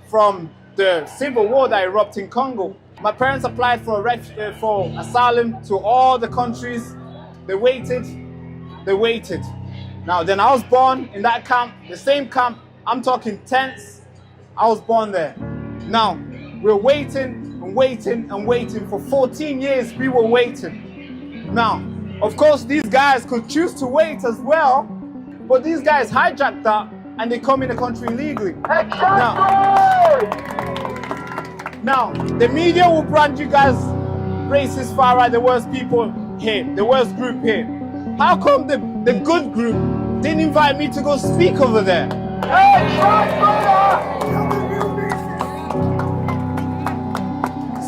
from the civil war that erupted in Congo. My parents applied for asylum to all the countries. They waited. Now, then I was born in that camp, the same camp. I'm talking tents. I was born there. Now, we're waiting and waiting and waiting. For 14 years, we were waiting. Now, of course, these guys could choose to wait as well, but these guys hijacked that and they come in the country illegally. Now, the media will brand you guys racist, far right, the worst people here, the worst group here. How come the good group didn't invite me to go speak over there?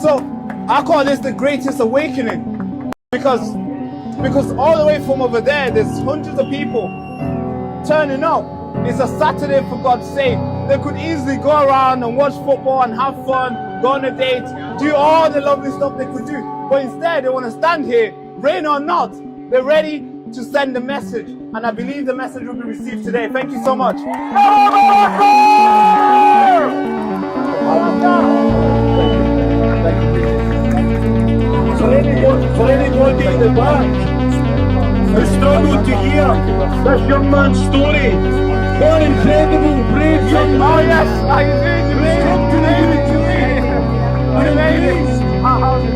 So I call this the greatest awakening because all the way from over there, there's hundreds of people turning up. It's a Saturday, for God's sake. They could easily go around and watch football and have fun, go on a date, do all the lovely stuff they could do. But instead, they want to stand here, rain or not. They're ready to send the message. And I believe the message will be received today. Thank you so much. For anybody in the back who struggled to hear this young man's story, one incredible, brave young man. Oh yes, I agree.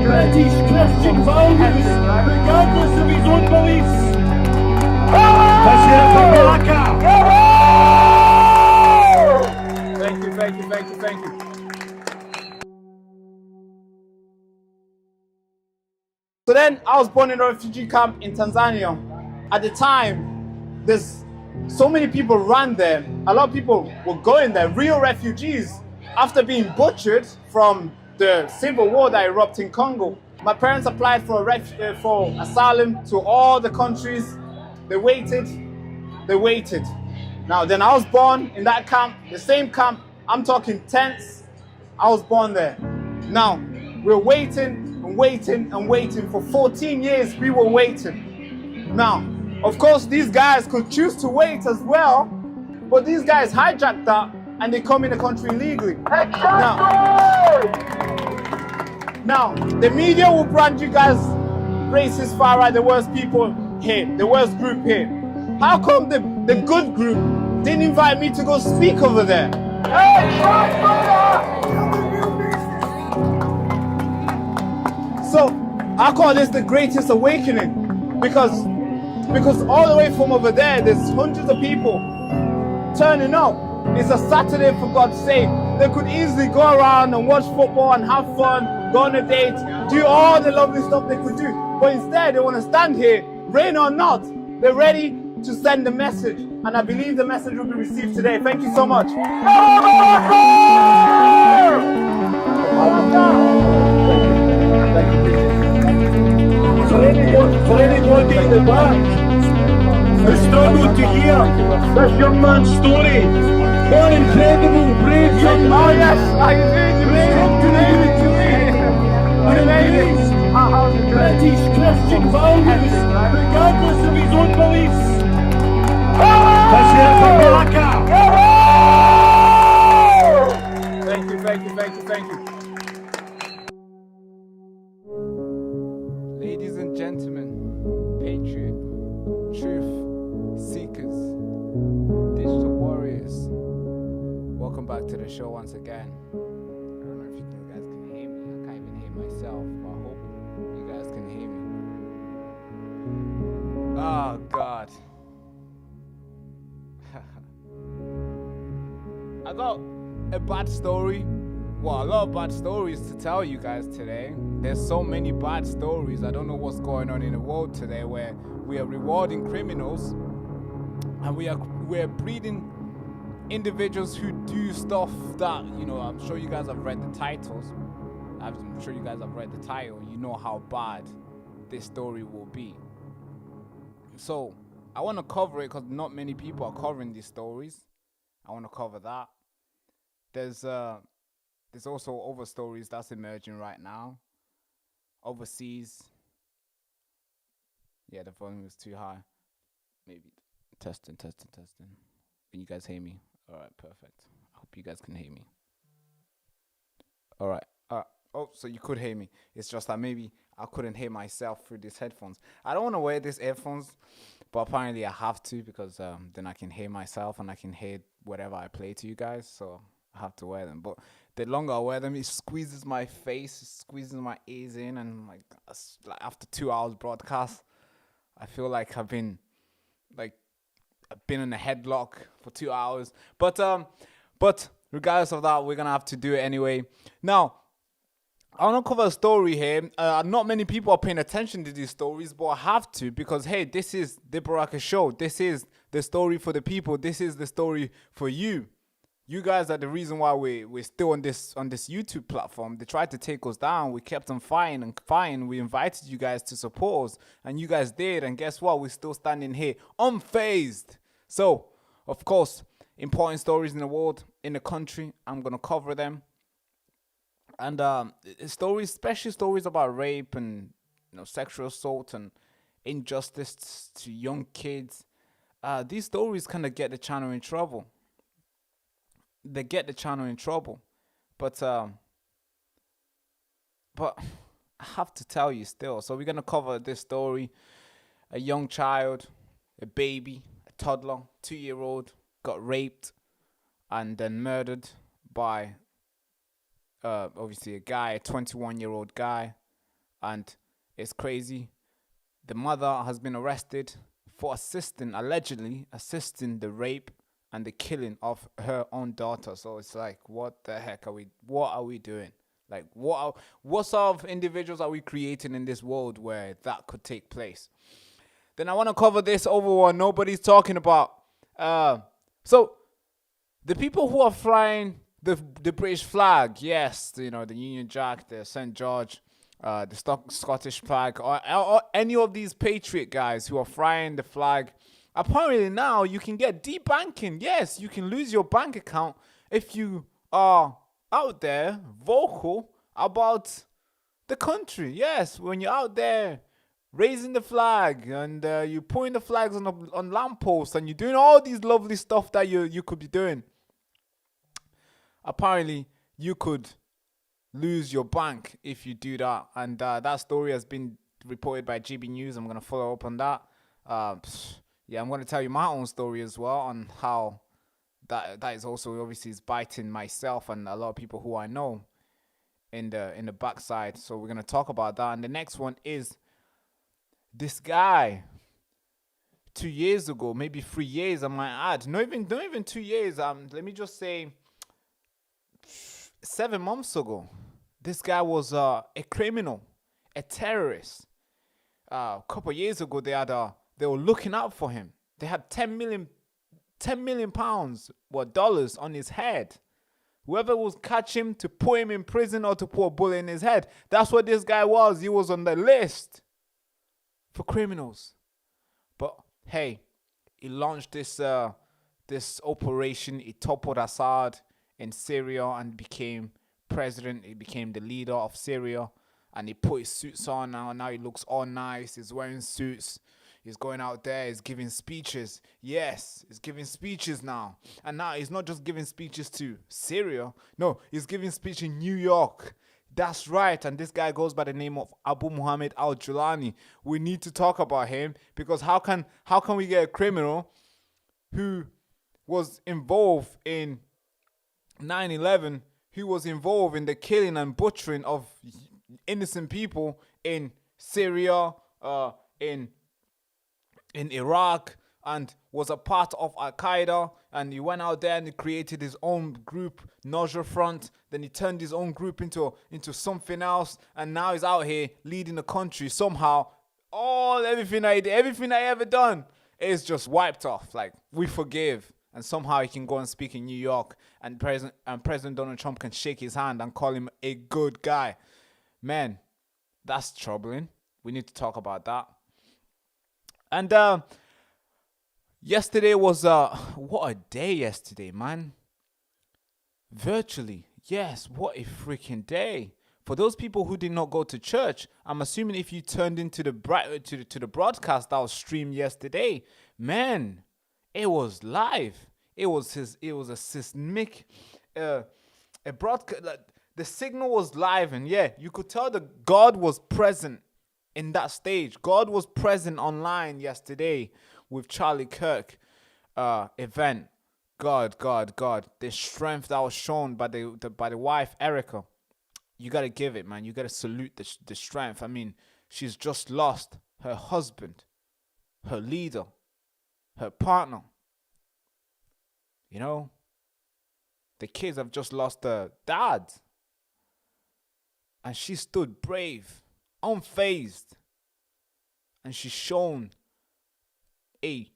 British Christian values, regardless of his own beliefs. Let's hear it for Baraka. Thank you. So then I was born in a refugee camp in Tanzania. At the time, there's so many people ran there. A lot of people were going there, real refugees, after being butchered from the civil war that erupted in Congo. My parents applied for asylum to all the countries. They waited. Now, then I was born in that camp, the same camp. I'm talking tents. I was born there. Now, we're waiting and waiting and waiting. For 14 years, we were waiting. Now, of course, these guys could choose to wait as well, but these guys hijacked that and they come in the country illegally. Now, the media will brand you guys racist, far right, the worst people here, the worst group here. How come the good group didn't invite me to go speak over there? So I call this the greatest awakening because all the way from over there, there's hundreds of people turning up. It's a Saturday, for God's sake. They could easily go around and watch football and have fun, go on a date, do all the lovely stuff they could do. But instead, they want to stand here, rain or not. They're ready to send the message. And I believe the message will be received today. Thank you so much. For anybody in the back who struggled to hear this young man's story, one incredible, brave young man. Oh yes, I agree. British Christian values, regardless of his own beliefs. Let's hear it for Baraka. Thank you. Ladies and gentlemen, patriot, truth seekers, digital warriors, welcome back to the show once again. I don't know if you guys can hear me. I can't even hear myself, but I hope you guys can hear me. Oh God. I got a bad story. Well, a lot of bad stories to tell you guys today. There's so many bad stories. I don't know what's going on in the world today where we are rewarding criminals and we're breeding individuals who do stuff that, you know, I'm sure you guys have read the titles. I'm sure you guys have read the title. You know how bad this story will be. So I want to cover it because not many people are covering these stories. I want to cover that. There's also other stories that's emerging right now. Overseas. Yeah, the volume is too high. Maybe testing. Can you guys hear me? All right, perfect. I hope you guys can hear me. All right. Oh, so you could hear me. It's just that maybe I couldn't hear myself through these headphones. I don't want to wear these headphones, but apparently I have to because then I can hear myself and I can hear whatever I play to you guys. So I have to wear them. But the longer I wear them, it squeezes my face, it squeezes my ears in, and like after 2 hours broadcast, I feel like I've been in a headlock for 2 hours. But regardless of that, we're gonna have to do it anyway. Now, I want to cover a story here. Not many people are paying attention to these stories, but I have to because, hey, this is the Baraka Show. This is the story for the people. This is the story for you. You guys are the reason why we're still on this YouTube platform. They tried to take us down. We kept on fighting and fighting. We invited you guys to support us, and you guys did. And guess what? We're still standing here unfazed. So, of course, important stories in the world, in the country, I'm going to cover them. And stories, especially stories about rape and sexual assault and injustice to young kids. These stories kind of get the channel in trouble. They get the channel in trouble, but I have to tell you still. So we're gonna cover this story: a young child, a baby, a toddler, 2-year-old got raped and then murdered by obviously a guy, a 21-year-old guy, and it's crazy. The mother has been arrested for allegedly assisting the rape and the killing of her own daughter. So it's like, what the heck what are we doing? Like, what sort of individuals are we creating in this world where that could take place? Then I want to cover this over what nobody's talking about. So the people who are flying the British flag, yes, the Union Jack, the St. George, the Scottish flag, or any of these patriot guys who are flying the flag, apparently now you can get debanking. Yes, you can lose your bank account if you are out there vocal about the country. Yes, when you're out there raising the flag and you're putting the flags on lampposts and you're doing all these lovely stuff that you could be doing. Apparently, you could lose your bank if you do that. And that story has been reported by GB News. I'm going to follow up on that. Yeah, I'm going to tell you my own story as well on how that is also obviously is biting myself and a lot of people who I know in the backside. So we're going to talk about that. And the next one is this guy 2 years ago, maybe 3 years, I might add. Not even 2 years. Let me just say 7 months ago, this guy was a criminal, a terrorist. A couple of years ago, they were looking out for him. They had 10 million pounds, dollars on his head. Whoever would catch him to put him in prison or to put a bullet in his head. That's what this guy was. He was on the list for criminals. But hey, he launched this operation. He toppled Assad in Syria and became president. He became the leader of Syria, and he put his suits on now he looks all nice. He's wearing suits. He's going out there. He's giving speeches. Yes, he's giving speeches now. And now he's not just giving speeches to Syria. No, he's giving speech in New York. That's right. And this guy goes by the name of Abu Muhammad Al-Julani. We need to talk about him because how can we get a criminal who was involved in 9/11, who was involved in the killing and butchering of innocent people in Syria, in Iraq, and was a part of Al-Qaeda, and he went out there and he created his own group, Nusra Front. Then he turned his own group into something else, and now he's out here leading the country. Somehow, everything I ever done is just wiped off. Like, we forgive. And somehow he can go and speak in New York, and President Donald Trump can shake his hand and call him a good guy. Man, that's troubling. We need to talk about that. And yesterday was what a day yesterday, man. Virtually, yes, what a freaking day. For those people who did not go to church, I'm assuming if you turned into the broadcast that was streamed yesterday, man, it was live. It was a seismic a broadcast. The signal was live, and yeah, you could tell that God was present in that stage. God was present online yesterday with Charlie Kirk event. God. The strength that was shown by the wife Erica. You gotta give it, man. You gotta salute the strength. I mean, she's just lost her husband, her leader, her partner. You know, the kids have just lost their dad. And she stood brave, unfazed. And she's shown an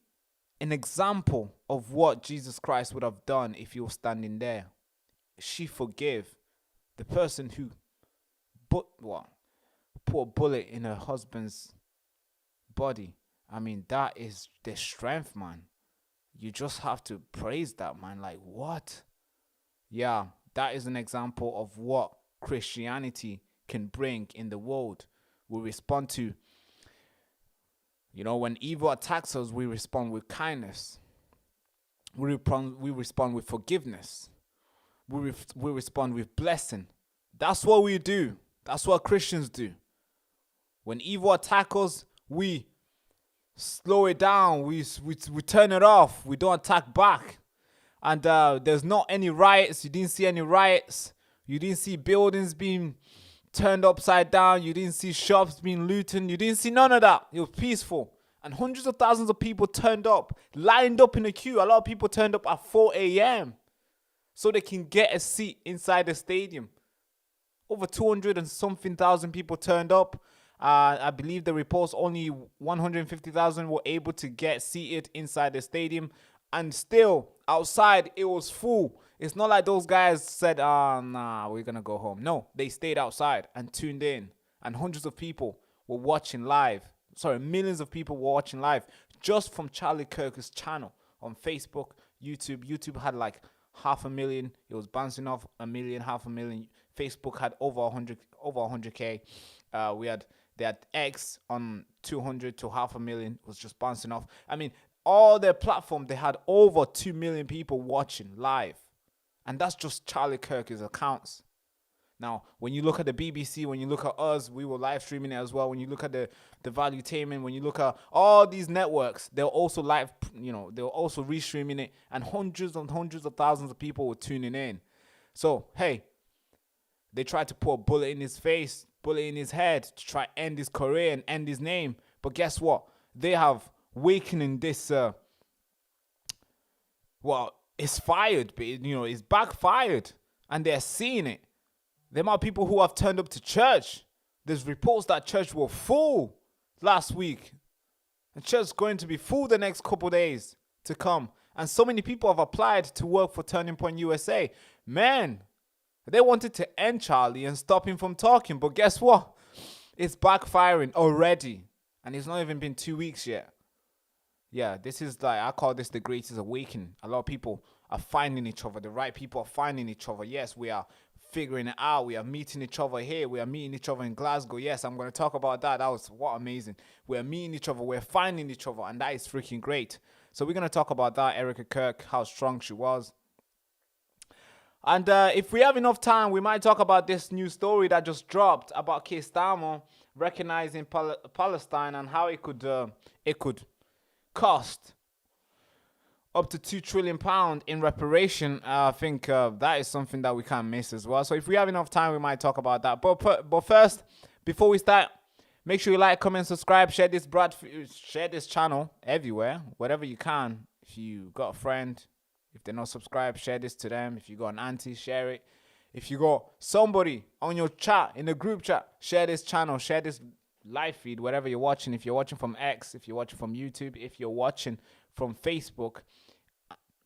example of what Jesus Christ would have done if he was standing there. She forgave the person who put a bullet in her husband's body. I mean, that is the strength, man. You just have to praise that, man. Like, what? Yeah, that is an example of what Christianity can bring in the world. We respond to, when evil attacks us, we respond with kindness. We respond with forgiveness. We respond with blessing. That's what we do. That's what Christians do. When evil attacks us, we slow it down. We turn it off. We don't attack back. And there's not any riots. You didn't see any riots. You didn't see buildings being turned upside down. You didn't see shops being looted. You didn't see none of that. It was peaceful. And hundreds of thousands of people turned up, lined up in a queue. A lot of people turned up at 4 a.m. so they can get a seat inside the stadium. Over 200 and something thousand people turned up. I believe the reports only 150,000 were able to get seated inside the stadium. And still, outside, it was full. It's not like those guys said, nah, we're going to go home. No, they stayed outside and tuned in. And hundreds of people were watching live. Millions of people were watching live just from Charlie Kirk's channel on Facebook, YouTube. YouTube had like 500,000. It was bouncing off 1 million, 500,000. Facebook had over 100K. They had X on 200 to 500,000. It was just bouncing off. I mean, all their platform, they had over 2 million people watching live. And that's just Charlie Kirk's accounts. Now, when you look at the BBC, when you look at us, we were live streaming it as well. When you look at the Valuetainment, when you look at all these networks, they're also live, they're also restreaming it. And hundreds and hundreds of thousands of people were tuning in. So, hey, they tried to put a bullet in his face, bullet in his head to try to end his career and end his name. But guess what? They have weakening this, it's fired, but it's backfired. And they're seeing it. The amount of people who have turned up to church. There's reports that church were full last week. And church is going to be full the next couple days to come. And so many people have applied to work for Turning Point USA. Man, they wanted to end Charlie and stop him from talking. But guess what? It's backfiring already. And it's not even been 2 weeks yet. Yeah, this is I call this the greatest awakening. A lot of people are finding each other. The right people are finding each other. Yes, we are figuring it out. We are meeting each other here. We are meeting each other in Glasgow. Yes, I'm going to talk about that. That was amazing. We are meeting each other. We're finding each other. And that is freaking great. So we're going to talk about that. Erica Kirk, how strong she was. And if we have enough time, we might talk about this new story that just dropped about Keir Starmer recognizing Palestine and how it could cost up to £2 trillion in reparation. I think that is something that we can't miss as well. So if we have enough time, we might talk about that. But first, before we start, make sure you like, comment, subscribe, share this channel everywhere, whatever you can. If you got a friend, if they're not subscribed, share this to them. If you got an auntie, share it. If you got somebody on your chat, in the group chat, share this channel, share this live feed, whatever you're watching. If you're watching from X, if you're watching from YouTube, if you're watching from Facebook,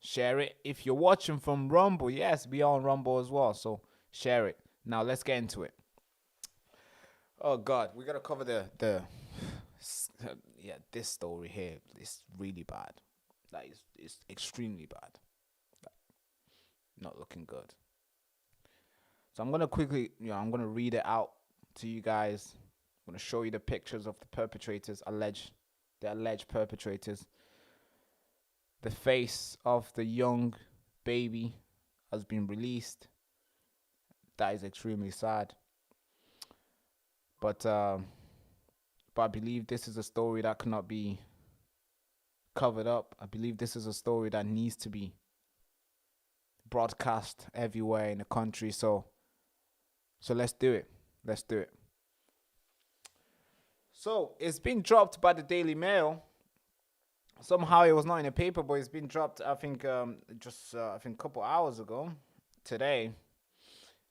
share it. If you're watching from Rumble, yes, we are on Rumble as well, so share it. Now let's get into it. Oh God, we gotta cover this story here. It's really bad. It's extremely bad. Not looking good. So I'm gonna quickly, I'm gonna read it out to you guys. I'm gonna show you the pictures of the perpetrators, the alleged perpetrators. The face of the young baby has been released. that is extremely sad. But I believe this is a story that cannot be covered up. I believe this is a story that needs to be broadcast everywhere in the country. So let's do it. Let's do it. So it's been dropped by the Daily Mail. Somehow it was not in the paper, but it's been dropped, I think, just a couple hours ago, today.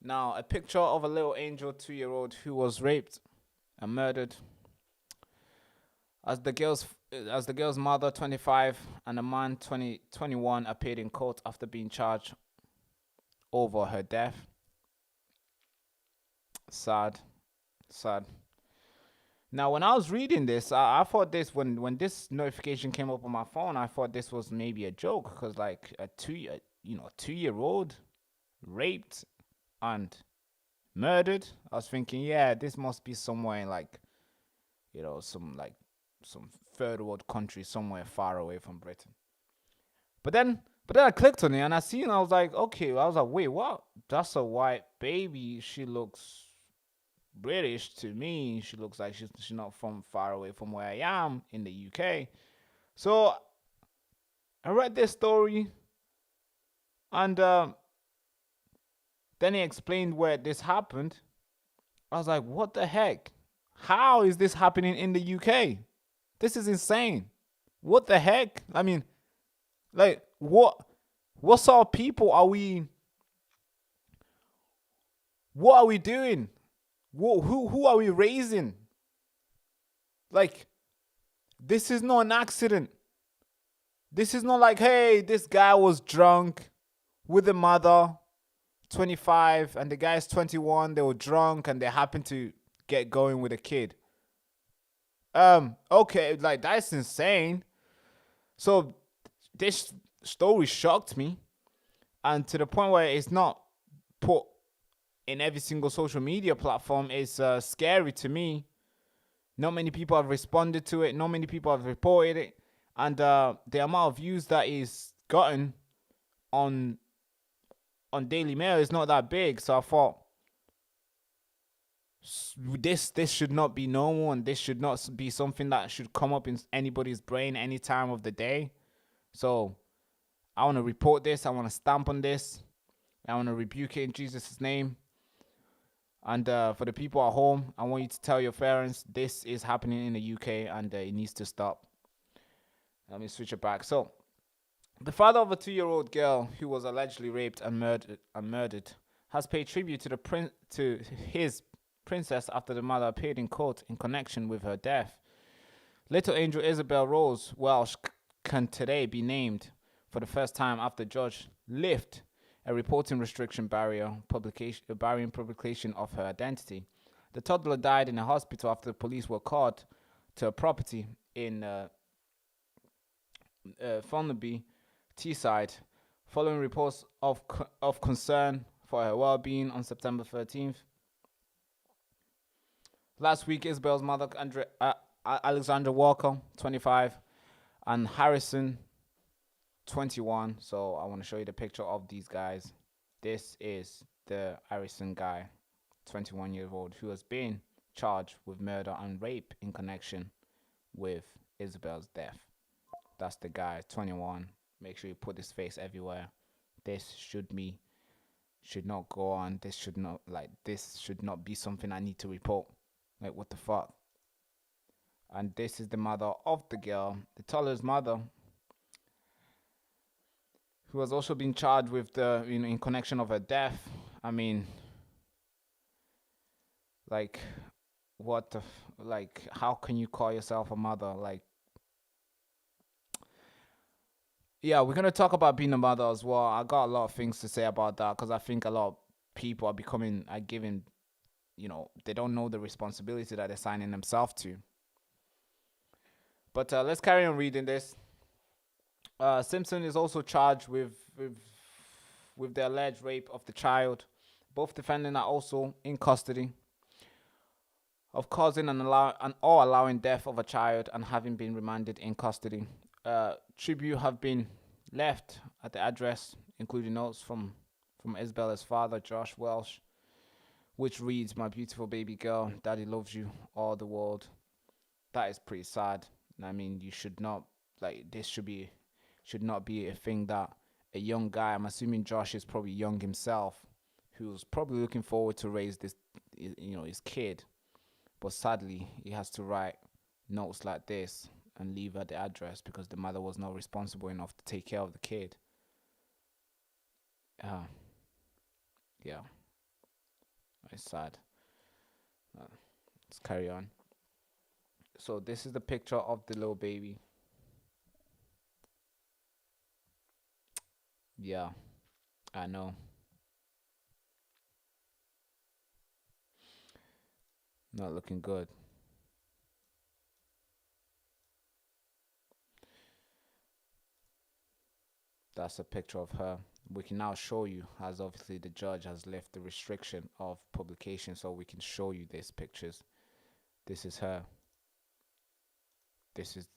Now, a picture of a little angel 2-year-old who was raped and murdered. As the girl's mother, 25, and a man, 21, appeared in court after being charged over her death. Sad. Now, when I was reading this, I thought this, when this notification came up on my phone, I thought this was maybe a joke, because like a 2-year-old raped and murdered. I was thinking, yeah, this must be somewhere in like, some third world country somewhere far away from Britain. But then I clicked on it and I was like, okay. I was like, wait, what? That's a white baby. She looks British to me. She looks like she's not from far away from where I am in the UK. So I read this story, and then he explained where this happened. I was like, what the heck? How is this happening in the UK? This is insane. What the heck? I mean, like, what sort of people are we? What are we doing? Who are we raising? Like, this is not an accident. This is not like, hey, this guy was drunk with a mother, 25, and the guy's 21. They were drunk and they happened to get going with a kid. Okay, like, that's insane. So this story shocked me, and to the point where it's not put in every single social media platform. Is scary to me. Not many people have responded to it. Not many people have reported it. And the amount of views that is gotten on Daily Mail is not that big. So I thought, this should not be normal, and this should not be something that should come up in anybody's brain any time of the day. So I want to report this. I want to stamp on this. I want to rebuke it in Jesus' name. And for the people at home, I want you to tell your parents this is happening in the UK, and it needs to stop. Let me switch it back. So, the father of a 2-year-old girl who was allegedly raped and murdered has paid tribute to his princess after the mother appeared in court in connection with her death. Little Angel Isabel Rose Welsh can today be named for the first time after judge lift a reporting restriction barring publication of her identity. The toddler died in a hospital after the police were called to a property in Thornaby, Teesside, following reports of concern for her well-being on September 13th. Last week, Isabel's mother, Alexandra Walker, 25, and Harrison, 21. So I want to show you the picture of these guys. This is the Harrison guy, 21 years old, who has been charged with murder and rape in connection with Isabel's death. That's the guy, 21. Make sure you put his face everywhere. This should not go on. This should not be something I need to report. Like, what the fuck? And this is the mother of the girl, the toddler's mother, who has also been charged with in connection of her death. I mean, like, how can you call yourself a mother? Like, yeah, we're gonna talk about being a mother as well. I got a lot of things to say about that, because I think a lot of people are giving, they don't know the responsibility that they're signing themselves to. But let's carry on reading this. Simpson is also charged with the alleged rape of the child. Both defendants are also in custody of causing or allowing death of a child and having been remanded in custody. Tribute have been left at the address, including notes from Isabella's father, Josh Welsh, which reads, "My beautiful baby girl, daddy loves you, all the world." That is pretty sad. I mean, you should not, like, this should not be a thing that a young guy, I'm assuming Josh is probably young himself, who's probably looking forward to raise this, his kid. But sadly, he has to write notes like this and leave at the address because the mother was not responsible enough to take care of the kid. Yeah, it's sad. Let's carry on. So this is the picture of the little baby. Yeah, I know. Not looking good. That's a picture of her. We can now show you, as obviously the judge has left the restriction of publication, so we can show you these pictures. This is her. This is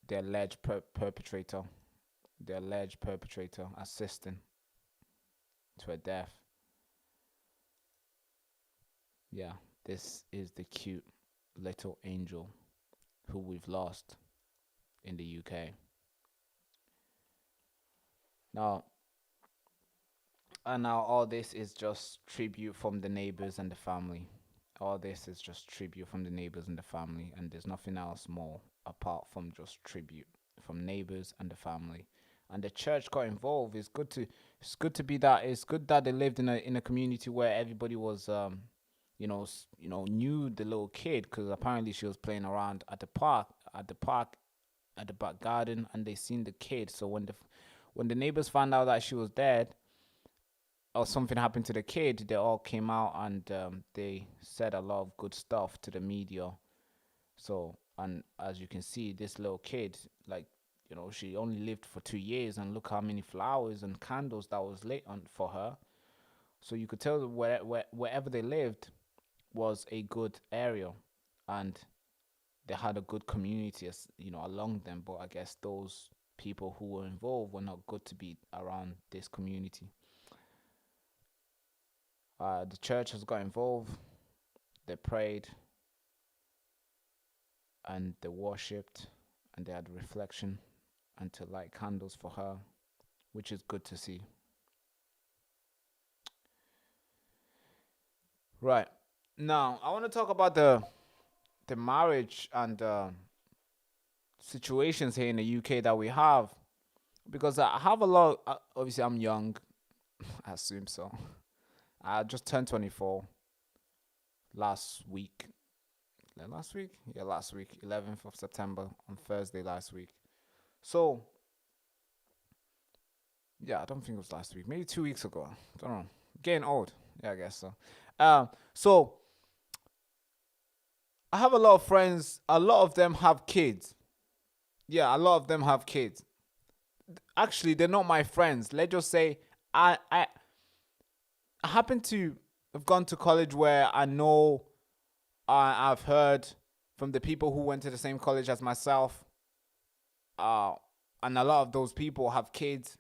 the alleged perpetrator. The alleged perpetrator assisting to her death. Yeah, this is the cute little angel who we've lost in the UK. Now all this is just tribute from the neighbors and the family. All this is just tribute from the neighbors and the family, and there's nothing else more apart from just tribute from neighbors and the family. And the church got involved. It's good that they lived in a community where everybody was knew the little kid, because apparently she was playing around at the back garden, and they seen the kid. So when the neighbors found out that she was dead or something happened to the kid, they all came out and they said a lot of good stuff to the media. So, and as you can see, this little kid, like, she only lived for 2 years, and look how many flowers and candles that was lit on for her. So you could tell that wherever they lived was a good area, and they had a good community, along them. But I guess those people who were involved were not good to be around this community. The church has got involved. They prayed and they worshipped and they had reflection and to light candles for her, which is good to see. Right. Now, I want to talk about the marriage and situations here in the UK that we have, because I have a lot. Obviously, I'm young. I assume so. I just turned 24 last week. Last week? Yeah, last week. 11th of September, on Thursday last week. So, yeah, I don't think it was last week. Maybe 2 weeks ago. I don't know. Getting old. Yeah, I guess so. So, I have a lot of friends. A lot of them have kids. Yeah, a lot of them have kids. Actually, they're not my friends. Let's just say I happen to have gone to college where I know I've heard from the people who went to the same college as myself. And a lot of those people have kids.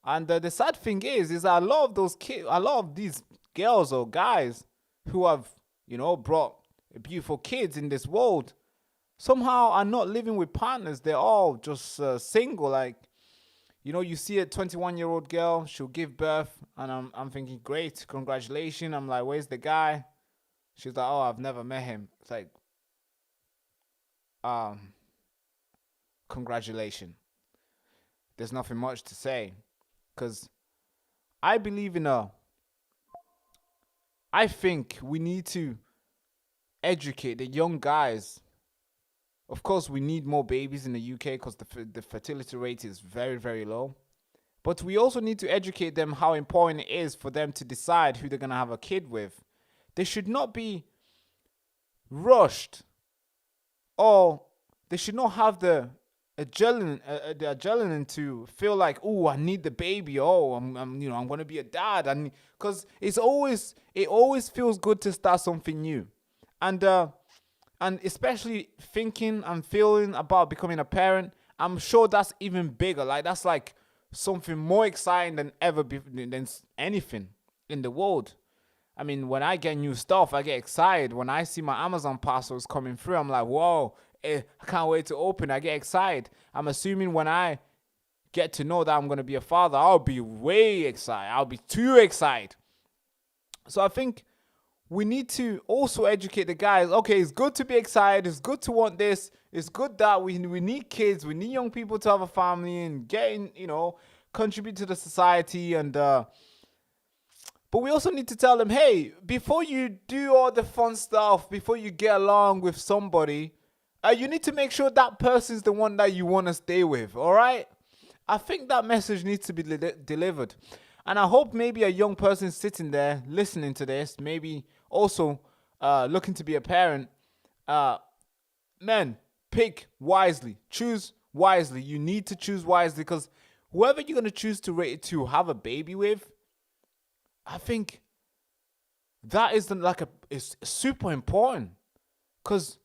And the sad thing is that a lot of those kids, a lot of these girls or guys who have, brought beautiful kids in this world, somehow are not living with partners. They're all just single. Like, you see a 21-year-old girl, she'll give birth, and I'm thinking, great, congratulations. I'm like, where's the guy? She's like, oh, I've never met him. It's like, congratulations. There's nothing much to say, because I believe I think we need to educate the young guys. Of course, we need more babies in the UK because the fertility rate is very, very low. But we also need to educate them how important it is for them to decide who they're going to have a kid with. They should not be rushed, or they should not have the adrenaline to feel like, oh, I need the baby. Oh, I'm going to be a dad. And because it always feels good to start something new. And especially thinking and feeling about becoming a parent, I'm sure that's even bigger. Like, that's like something more exciting than ever than anything in the world. I mean, when I get new stuff, I get excited. When I see my Amazon parcels coming through, I'm like, whoa, I can't wait to open. I get excited. I'm assuming when I get to know that I'm going to be a father, I'll be way excited. I'll be too excited. So I think we need to also educate the guys. Okay, it's good to be excited. It's good to want this. It's good that we need kids. We need young people to have a family and getting, contribute to the society. And but we also need to tell them, hey, before you do all the fun stuff, before you get along with somebody, you need to make sure that person's the one that you want to stay with. All right? I think that message needs to be delivered. And I hope maybe a young person sitting there listening to this, maybe also looking to be a parent, men, pick wisely, choose wisely. You need to choose wisely, because whoever you're going to choose to have a baby with, I think that is is super important. Because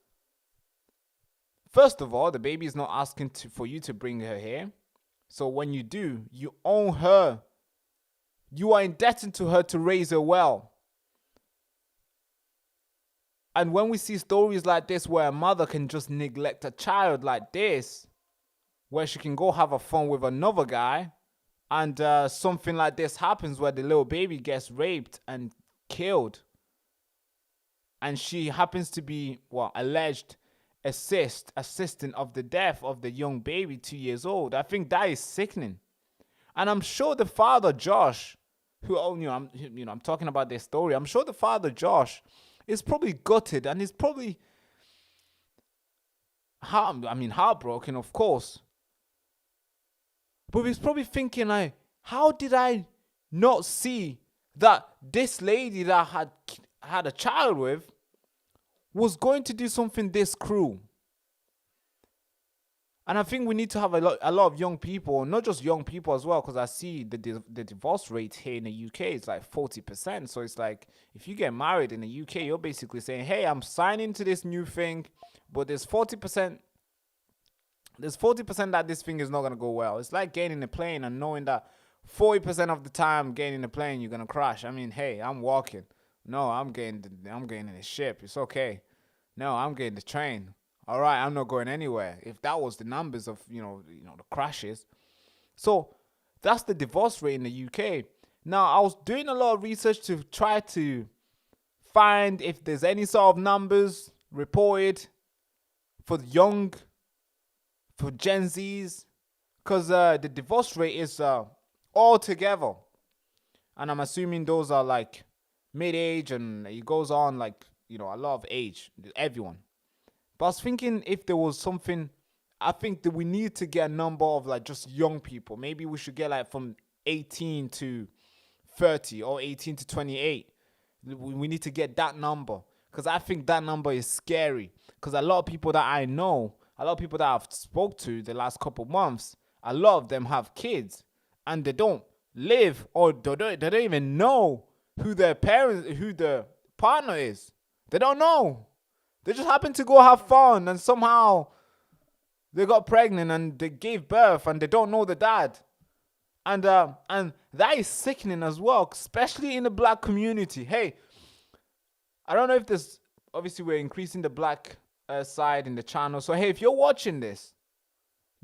first of all, the baby is not asking for you to bring her here. So when you do, you own her. You are indebted to her to raise her well. And when we see stories like this where a mother can just neglect a child like this, where she can go have a fun with another guy, and something like this happens where the little baby gets raped and killed, and she happens to be, alleged assistant of the death of the young baby, 2 years old. I think that is sickening. And I'm sure the father, Josh, I'm talking about this story. I'm sure the father, Josh, is probably gutted and is probably heartbroken, of course. But he's probably thinking, like, how did I not see that this lady that I had a child with was going to do something this cruel? And I think we need to have a lot of young people, not just young people as well, because I see the divorce rate here in the UK is like 40%. So it's like, if you get married in the UK, you're basically saying, hey, I'm signing to this new thing, but there's 40% that this thing is not going to go well. It's like getting in a plane and knowing that 40% of the time getting in a plane, you're going to crash. I mean, hey, I'm walking. No, I'm getting in a ship. It's okay. No, I'm getting the train. All right, I'm not going anywhere. If that was the numbers of, the crashes. So that's the divorce rate in the UK. Now, I was doing a lot of research to try to find if there's any sort of numbers reported for Gen Zs, because the divorce rate is all together. And I'm assuming those are like mid-age, and it goes on like, a lot of age, everyone. But I was thinking if there was something, I think that we need to get a number of like just young people. Maybe we should get like from 18 to 30 or 18 to 28. We need to get that number, because I think that number is scary. Because a lot of people that I know, a lot of people that I've spoke to the last couple months, a lot of them have kids and they don't live, or they don't even know who their partner is. They don't know. They just happen to go have fun, and somehow they got pregnant and they gave birth and they don't know the dad. And that is sickening as well, especially in the black community. Hey, I don't know if this, obviously we're increasing the black side in the channel. So hey, if you're watching this,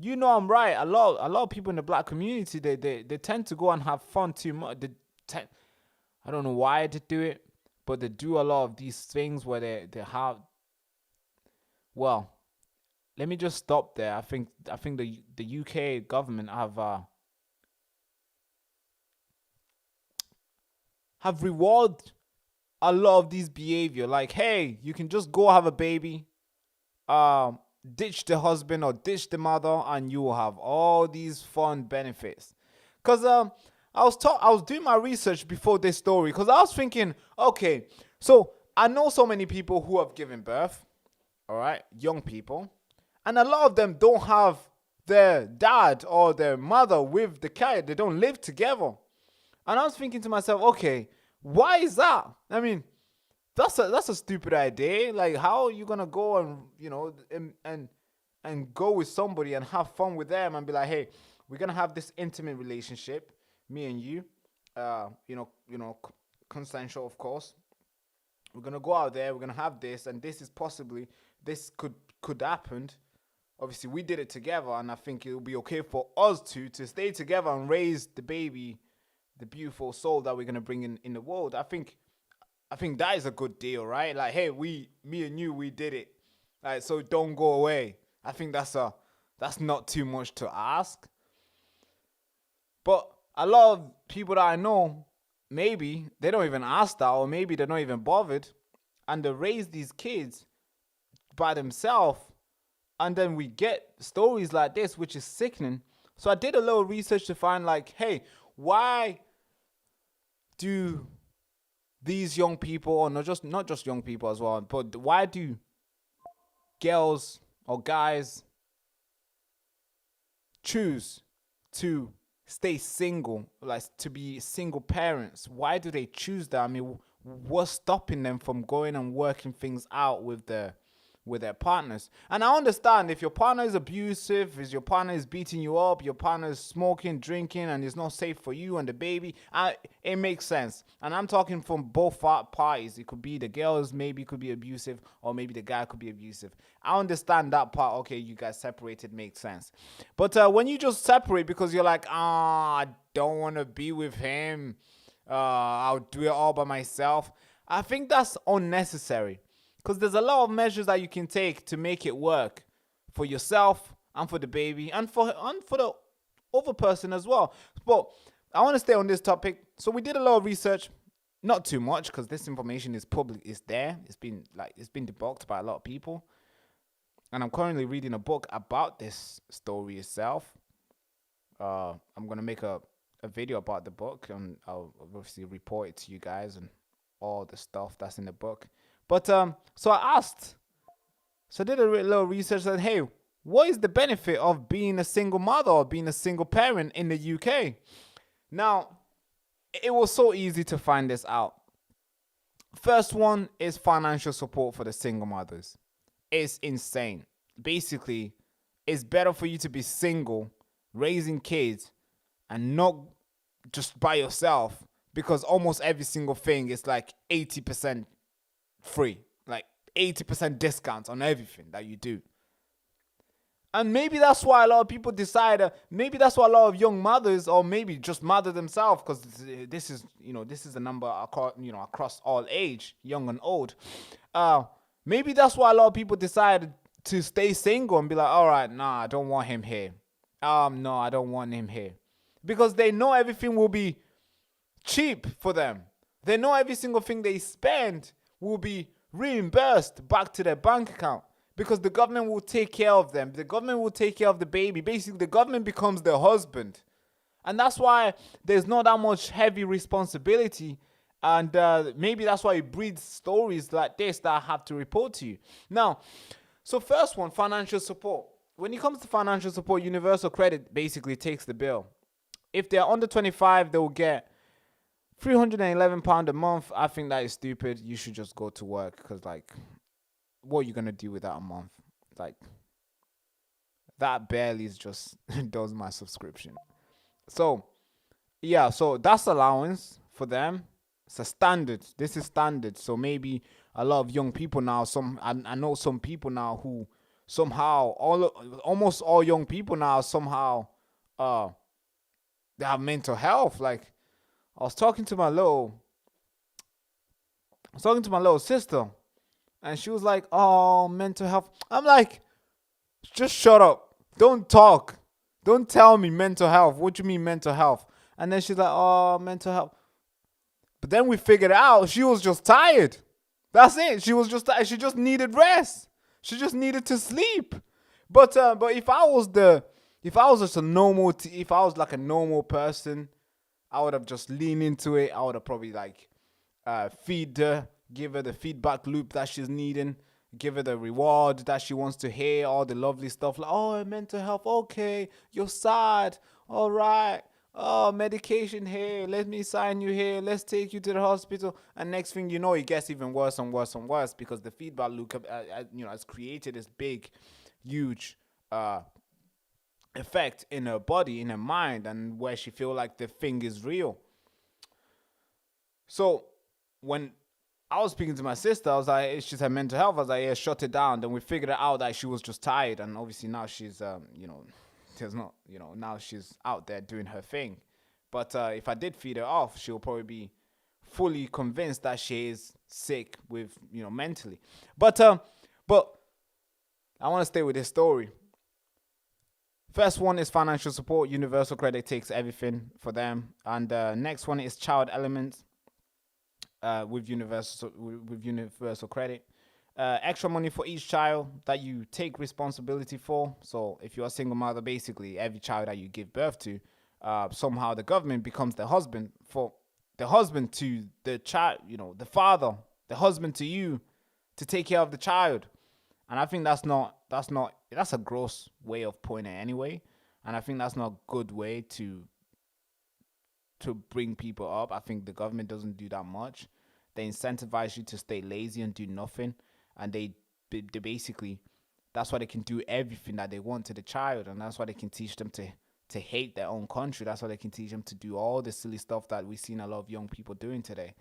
I'm right. A lot of people in the black community, they tend to go and have fun too much. I don't know why they do it, but they do a lot of these things where they have. Well, let me just stop there. I think the UK government have rewarded a lot of these behavior. Like, hey, you can just go have a baby, ditch the husband or ditch the mother, and you will have all these fun benefits. Because I was doing my research before this story, because I was thinking, okay, so I know so many people who have given birth, all right, young people, and a lot of them don't have their dad or their mother with the kid. They don't live together. And I was thinking to myself, okay, why is that? I mean, that's a stupid idea. Like, how are you gonna go and go with somebody and have fun with them and be like, hey, we're gonna have this intimate relationship, me and you, consensual, of course. We're gonna go out there, we're gonna have this, and this is possibly, this could happen. Obviously, we did it together, and I think it'll be okay for us to stay together and raise the baby, the beautiful soul that we're gonna bring in the world. I think that is a good deal, right? Like, hey, me and you, we did it. Like, so don't go away. I think that's not too much to ask. But a lot of people that I know, maybe they don't even ask that, or maybe they're not even bothered, and they raise these kids by themselves. And then we get stories like this, which is sickening. So I did a little research to find, like, hey, why do these young people, or not just young people as well, but why do girls or guys choose to stay single, like to be single parents? Why do they choose that? I mean, what's stopping them from going and working things out with their partners? And I understand if your partner is abusive, if your partner is beating you up, your partner is smoking, drinking, and it's not safe for you and the baby, it makes sense. And I'm talking from both parties. It could be the girls, maybe could be abusive, or maybe the guy could be abusive. I understand that part. Okay, you guys separated, makes sense. But when you just separate because you're like, I don't want to be with him, I'll do it all by myself, I think that's unnecessary. Because there's a lot of measures that you can take to make it work for yourself and for the baby and for the other person as well. But I want to stay on this topic. So we did a lot of research, not too much, because this information is public, is there. It's been debunked by a lot of people. And I'm currently reading a book about this story itself. I'm gonna make a video about the book, and I'll obviously report it to you guys and all the stuff that's in the book. But so I did a little research that, hey, what is the benefit of being a single mother or being a single parent in the UK? Now, it was so easy to find this out. First one is financial support for the single mothers. It's insane. Basically, it's better for you to be single, raising kids, and not just by yourself, because almost every single thing is like 80% free, like 80% discounts on everything that you do. And maybe that's why a lot of people decide, maybe that's why a lot of young mothers, or maybe just mother themselves, because this is a number across all age, young and old. Maybe that's why a lot of people decide to stay single and be like, all right, nah, I don't want him here. No, I don't want him here. Because they know everything will be cheap for them. They know every single thing they spend will be reimbursed back to their bank account, because the government will take care of them. The government will take care of the baby. Basically, the government becomes their husband. And that's why there's not that much heavy responsibility. And maybe that's why it breeds stories like this that I have to report to you. Now, so first one, financial support. When it comes to financial support, Universal Credit basically takes the bill. If they're under 25, they will get £311 a month. I think that is stupid. You should just go to work, because, like, what are you gonna do with that a month? Like, that barely is just does my subscription. So yeah, so that's allowance for them. It's a standard. This is standard. So maybe a lot of young people now, I know some people now who somehow, almost all young people now somehow they have mental health. Like, I was talking to my little sister, and she was like, oh, mental health. I'm like, just shut up. Don't talk. Don't tell me mental health. What do you mean mental health? And then she's like, oh, mental health. But then we figured out she was just tired. That's it. She was just tired. She just needed rest. She just needed to sleep. But if I was just a normal, if I was like a normal person, I would have just leaned into it. I would have probably like feed her, give her the feedback loop that she's needing, give her the reward that she wants to hear, all the lovely stuff like, oh, mental health, okay, you're sad, all right, oh, medication here, let me sign you here, let's take you to the hospital. And next thing you know, it gets even worse and worse and worse, because the feedback loop has created this big, huge effect in her body, in her mind, and where she feel like the thing is real. So when I was speaking to my sister, I was like, it's just her mental health. I was like, yeah, shut it down. Then we figured it out that she was just tired. And obviously now she's, there's not, now she's out there doing her thing. But if I did feed her off, she'll probably be fully convinced that she is sick with, mentally. But I want to stay with this story. First one is financial support. Universal credit takes everything for them. And next one is child elements with universal credit. Extra money for each child that you take responsibility for. So if you're a single mother, basically every child that you give birth to, somehow the government becomes the husband for the husband to the child, the father, the husband to you to take care of the child. And I think that's a gross way of putting it anyway. And I think that's not a good way to bring people up. I think the government doesn't do that much. They incentivize you to stay lazy and do nothing. And they basically, that's why they can do everything that they want to the child. And that's why they can teach them to hate their own country. That's why they can teach them to do all the silly stuff that we've seen a lot of young people doing today.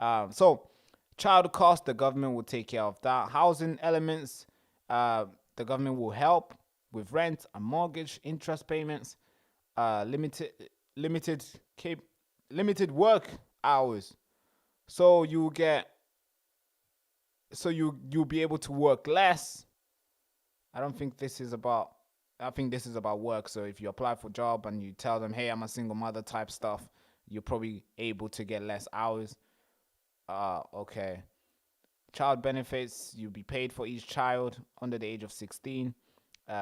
So child cost, the government will take care of that. Housing elements, the government will help with rent and mortgage, interest payments, limited work hours. So you'll be able to work less. I think this is about work. So if you apply for a job and you tell them, hey, I'm a single mother type stuff, you're probably able to get less hours. Okay. Child benefits, you'll be paid for each child under the age of 16.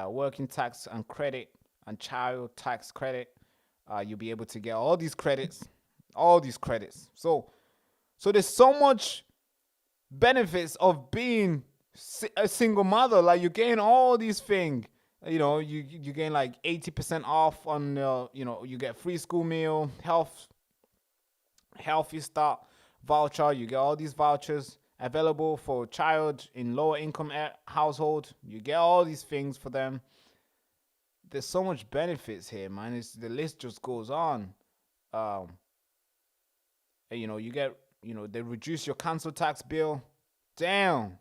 Working tax and credit and child tax credit. You'll be able to get all these credits. So there's so much benefits of being a single mother. Like you gain all these things. You gain like 80% off on, you get free school meal, healthy start voucher. You get all these vouchers available for child in lower income household. You get all these things for them. There's so much benefits here, man. The list just goes on. You get, they reduce your council tax bill down.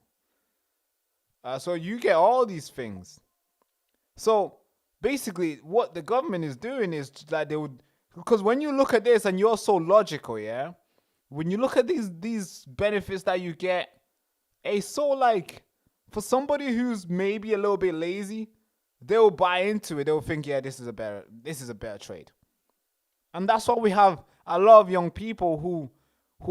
So you get all these things. So basically what the government is doing is that they would, because when you look at this and you're so logical, yeah, when you look at these benefits that you get, it's so like, for somebody who's maybe a little bit lazy, they'll buy into it. They'll think, yeah, this is a better trade. And that's why we have a lot of young people who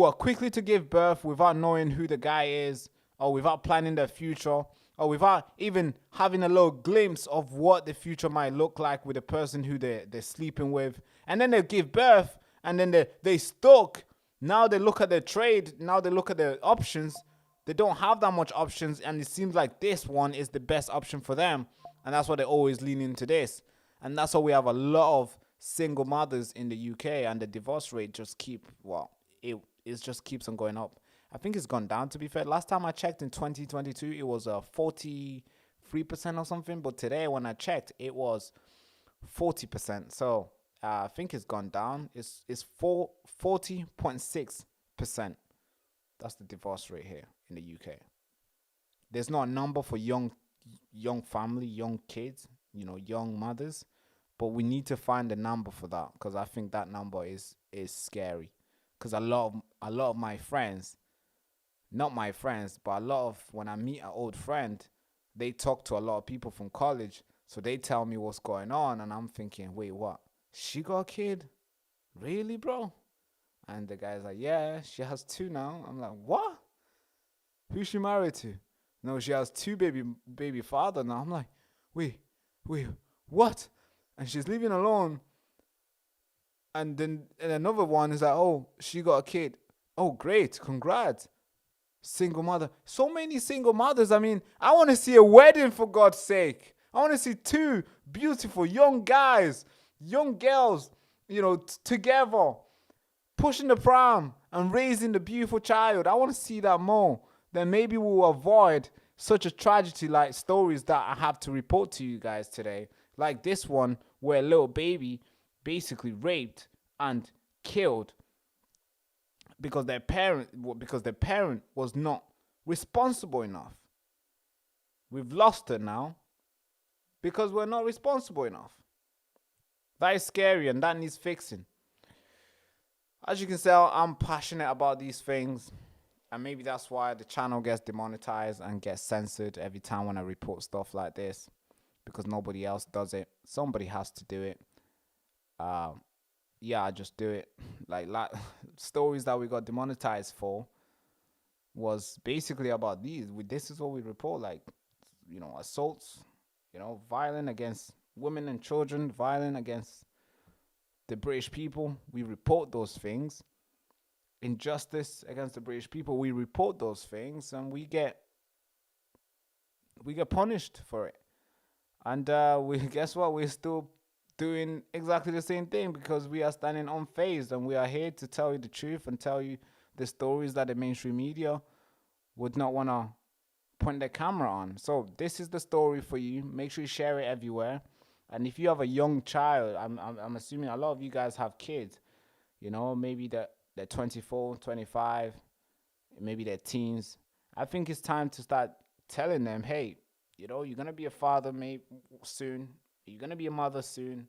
are quickly to give birth without knowing who the guy is, or without planning their future, or without even having a little glimpse of what the future might look like with the person who they're sleeping with. And then they give birth, and then they stuck. Now they look at their trade. Now they look at their options. They don't have that much options, and it seems like this one is the best option for them. And that's why they always lean into this. And that's why we have a lot of single mothers in the UK, and the divorce rate just it just keeps on going up. I think it's gone down, to be fair. Last time I checked in 2022, it was 43% or something. But today when I checked, it was 40%. So I think it's gone down. It's 40.6%. That's the divorce rate here in the UK. There's not a number for young family, young kids, young mothers. But we need to find a number for that, because I think that number is scary. Because a lot of my friends, not my friends, but a lot of, when I meet an old friend, they talk to a lot of people from college. So they tell me what's going on, and I'm thinking, wait, what? She got a kid? Really, bro? And the guy's like, yeah, she has 2 now. I'm like, what? Who's she married to? No, she has 2 baby father now. I'm like, wait, what? And she's living alone. And then another one is like, oh, she got a kid. Oh, great, congrats. Single mother. So many single mothers. I mean, I want to see a wedding, for God's sake. I want to see 2 beautiful young guys, young girls, together, pushing the pram and raising the beautiful child. I want to see that more. Then maybe we'll avoid such a tragedy like stories that I have to report to you guys today. Like this one, where a little baby basically raped and killed because their parent was not responsible enough. We've lost her now because we're not responsible enough. That is scary and that needs fixing. As you can tell, I'm passionate about these things, and maybe that's why the channel gets demonetized and gets censored every time when I report stuff like this, because nobody else does it. Somebody has to do it. Yeah, I just do it. Like stories that we got demonetized for was basically about these. This is what we report, like, you know, assaults, you know, violence against women and children, violence against the British people. We report those things. Injustice against the British people. We report those things, and we get punished for it. And we guess what? We're still doing exactly the same thing because we are standing unfazed, and we are here to tell you the truth and tell you the stories that the mainstream media would not want to point their camera on. So this is the story for you. Make sure you share it everywhere. And if you have a young child, I'm assuming a lot of you guys have kids, you know, maybe they're 24, 25, maybe they're teens. I think it's time to start telling them, hey, you know, you're going to be a father maybe soon. You're going to be a mother soon.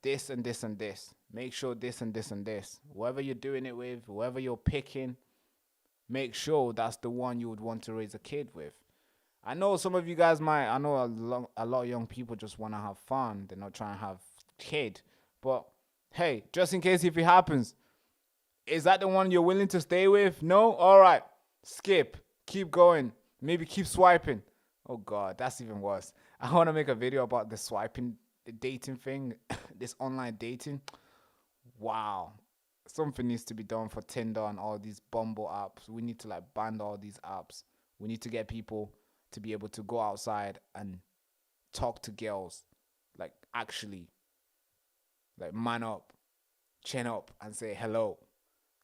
This and this and this. Make sure this and this and this. Whoever you're doing it with, whoever you're picking, make sure that's the one you would want to raise a kid with. I know some of you guys I know a lot of young people just want to have fun. They're not trying to have kid. But hey, just in case if it happens, is that the one you're willing to stay with? No? All right. Skip. Keep going. Maybe keep swiping. Oh, God, that's even worse. I want to make a video about the swiping, the dating thing, this online dating. Wow. Something needs to be done for Tinder and all these Bumble apps. We need to like ban all these apps. We need to get people to be able to go outside and talk to girls, like actually, like man up, chin up, and say hello.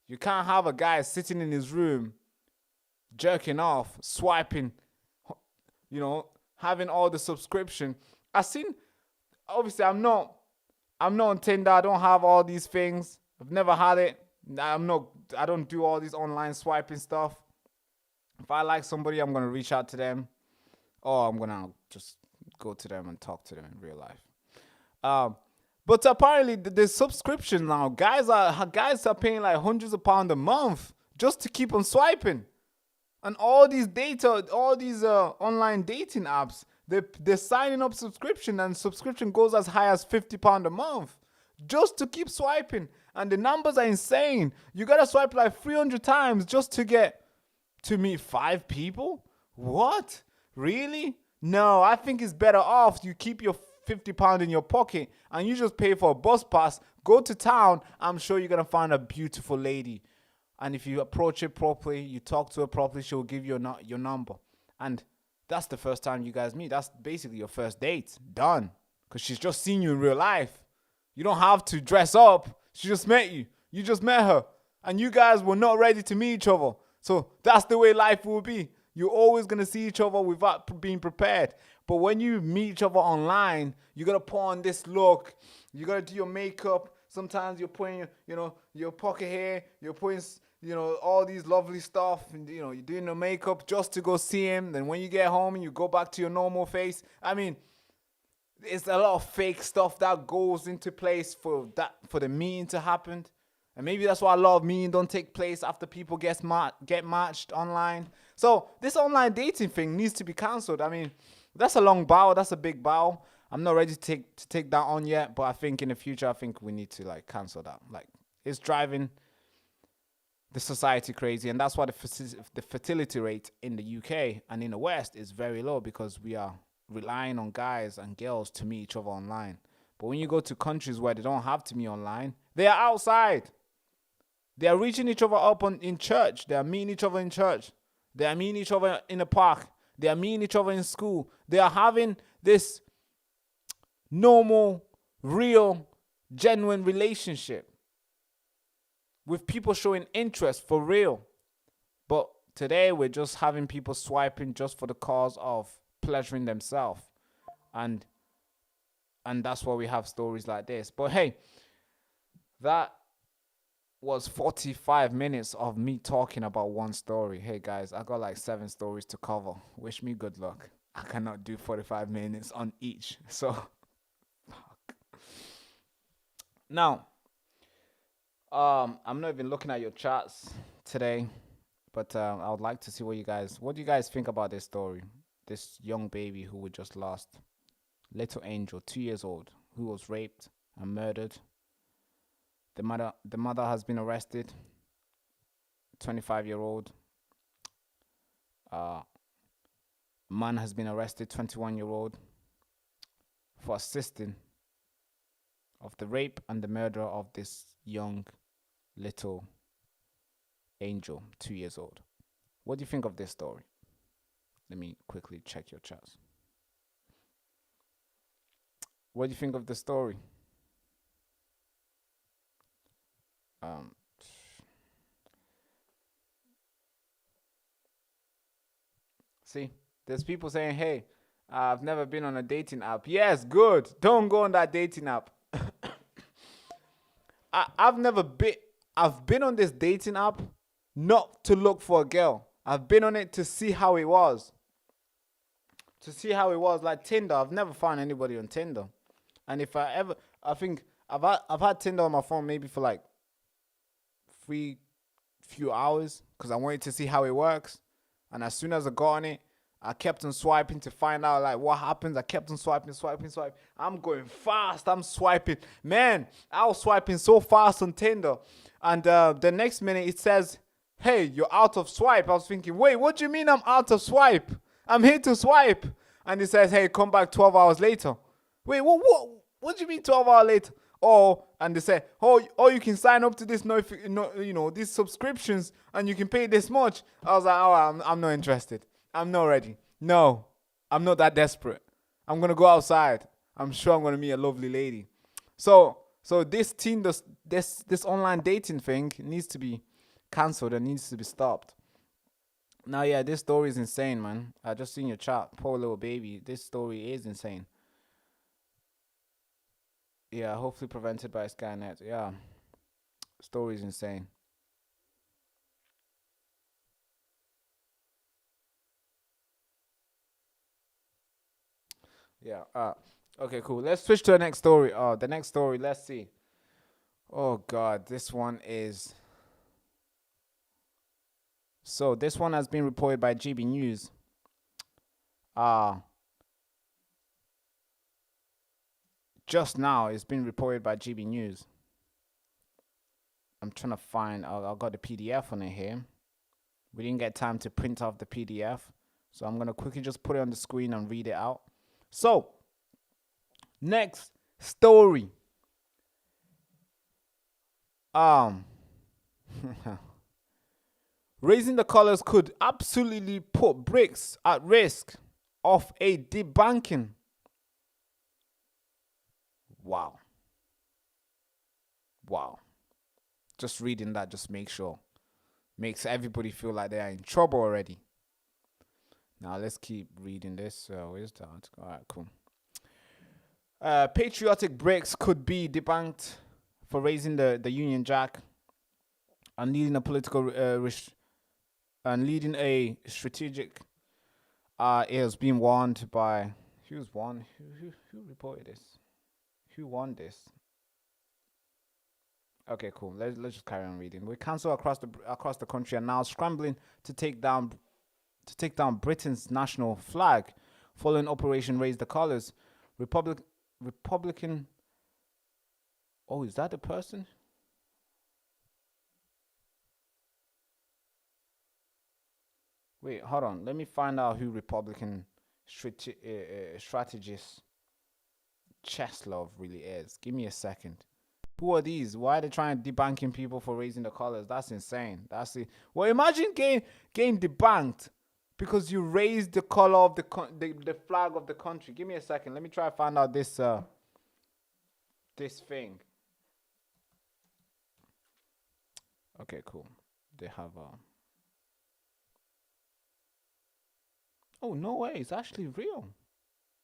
You can't have a guy sitting in his room, jerking off, swiping, you know, having all the subscription. Obviously I'm not on Tinder. I don't have all these things. I've never had it. I don't do all these online swiping stuff. If I like somebody, I'm going to reach out to them, or I'm going to just go to them and talk to them in real life. But apparently the subscription now, guys are paying like hundreds of pounds a month just to keep on swiping. And all these online dating apps, they're signing up subscription, and subscription goes as high as £50 a month just to keep swiping. And the numbers are insane. You got to swipe like 300 times just to meet 5 people? What? Really? No, I think it's better off you keep your £50 in your pocket and you just pay for a bus pass, go to town. I'm sure you're going to find a beautiful lady. And if you approach it properly, you talk to her properly, she'll give you your number. And that's the first time you guys meet. That's basically your first date. Done. Because she's just seen you in real life. You don't have to dress up. She just met you. You just met her. And you guys were not ready to meet each other. So that's the way life will be. You're always going to see each other without being prepared. But when you meet each other online, you're going to put on this look. You got to do your makeup. Sometimes you're putting, your pocket hair. You're putting, all these lovely stuff. And, you're doing the makeup just to go see him. Then when you get home and you go back to your normal face. I mean, it's a lot of fake stuff that goes into place for the meeting to happen. And maybe that's why a lot of meetings don't take place after people get matched online. So this online dating thing needs to be cancelled. I mean, that's a long bow. That's a big bow. I'm not ready to take that on yet. But I think in the future, I think we need to cancel that. It's driving the society crazy. And that's why the fertility rate in the UK and in the West is very low, because we are relying on guys and girls to meet each other online. But when you go to countries where they don't have to meet online, they are outside. They are reaching each other up in church. They are meeting each other in church. They are meeting each other in the park. They are meeting each other in school. They are having this normal, real, genuine relationship with people showing interest for real. But today we're just having people swiping just for the cause of pleasuring themselves. And that's why we have stories like this. But hey, that was 45 minutes of me talking about one story. Hey guys, I got like 7 stories to cover. Wish me good luck. I cannot do 45 minutes on each. So, fuck. Now, I'm not even looking at your chats today, but I would like to see what do you guys think about this story? This young baby who we just lost, little angel, 2 years old, who was raped and murdered. The mother has been arrested. 25-year-old. Man has been arrested, 21-year-old, for assisting of the rape and the murder of this young little angel, 2 years old. What do you think of this story? Let me quickly check your chats. What do you think of the story? See, there's people saying, hey, I've never been on a dating app. Yes, good. Don't go on that dating app. I've been on this dating app not to look for a girl. I've been on it to see how it was. Like Tinder. I've never found anybody on Tinder. And if I think I've had Tinder on my phone maybe for like few hours because I wanted to see how it works. And as soon as I got on it, I kept on swiping to find out like what happens. I kept on swiping. I'm going fast. I'm swiping. Man, I was swiping so fast on Tinder. And the next minute it says, hey, you're out of swipe. I was thinking, wait, what do you mean I'm out of swipe? I'm here to swipe. And it says, hey, come back 12 hours later. Wait, what do you mean 12 hours later? And they say, you can sign up to this, these subscriptions, and you can pay this much. I was like, I'm not interested. I'm not ready. No, I'm not that desperate. I'm gonna go outside. I'm sure I'm gonna meet a lovely lady. So this this online dating thing needs to be cancelled and needs to be stopped. Now, yeah, this story is insane, man. I just seen your chat. Poor little baby. This story is insane. Yeah, hopefully prevented by Skynet. Yeah. Story is insane. Yeah. Okay, cool. Let's switch to the next story. The next story, let's see. Oh, God. This one is... So, this one has been reported by GB News. Just now, it's been reported by GB News. I'm trying to find... I got the PDF on it here. We didn't get time to print off the PDF. So, I'm going to quickly just put it on the screen and read it out. So, next story. Raising the colors could absolutely put BRICS at risk of a debanking. Wow. Just reading that just makes everybody feel like they are in trouble already. Now let's keep reading this. Where's the article? All right, cool. Patriotic BRICS could be debanked for raising the Union Jack and leading a political leading a strategic. It has been warned by who reported this? Who won this? Okay, cool. Let's just carry on reading. We council across the country are now scrambling to take down Britain's national flag, following Operation Raise the Colours. Republican. Oh, is that the person? Wait, hold on. Let me find out who Republican strategist Cheslov really is. Give me a second. Who are these? Why are they trying to debanking people for raising the colors? That's insane. That's it. Well, imagine getting debanked because you raised the color of the flag of the country. Give me a second. Let me try to find out this thing. Okay, cool. They have Oh, no way. It's actually real.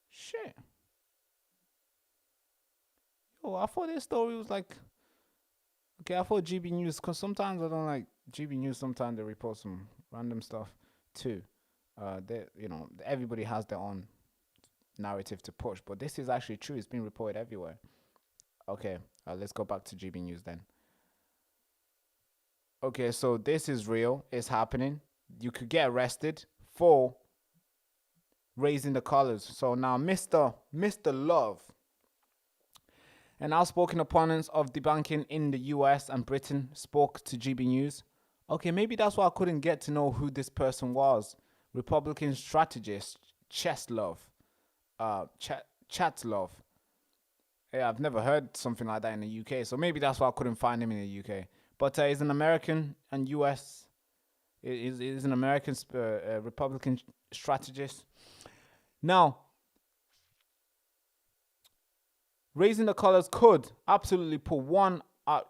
Shit. Oh, I thought this story was like Okay, I thought GB News, because sometimes I don't like GB News. Sometimes they report some random stuff too. They, everybody has their own narrative to push, but this is actually true. It's been reported everywhere. Okay, let's go back to GB News then. Okay, so this is real. It's happening. You could get arrested for raising the colors. So now, Mr. Love, an outspoken opponent of debanking in the US and Britain, spoke to GB News. Okay, maybe that's why I couldn't get to know who this person was. Republican strategist Chatlov. Chatlov. Yeah, I've never heard something like that in the UK, so maybe that's why I couldn't find him in the UK. But he's an American and US. He's an American Republican strategist. Now, raising the colors could absolutely put one at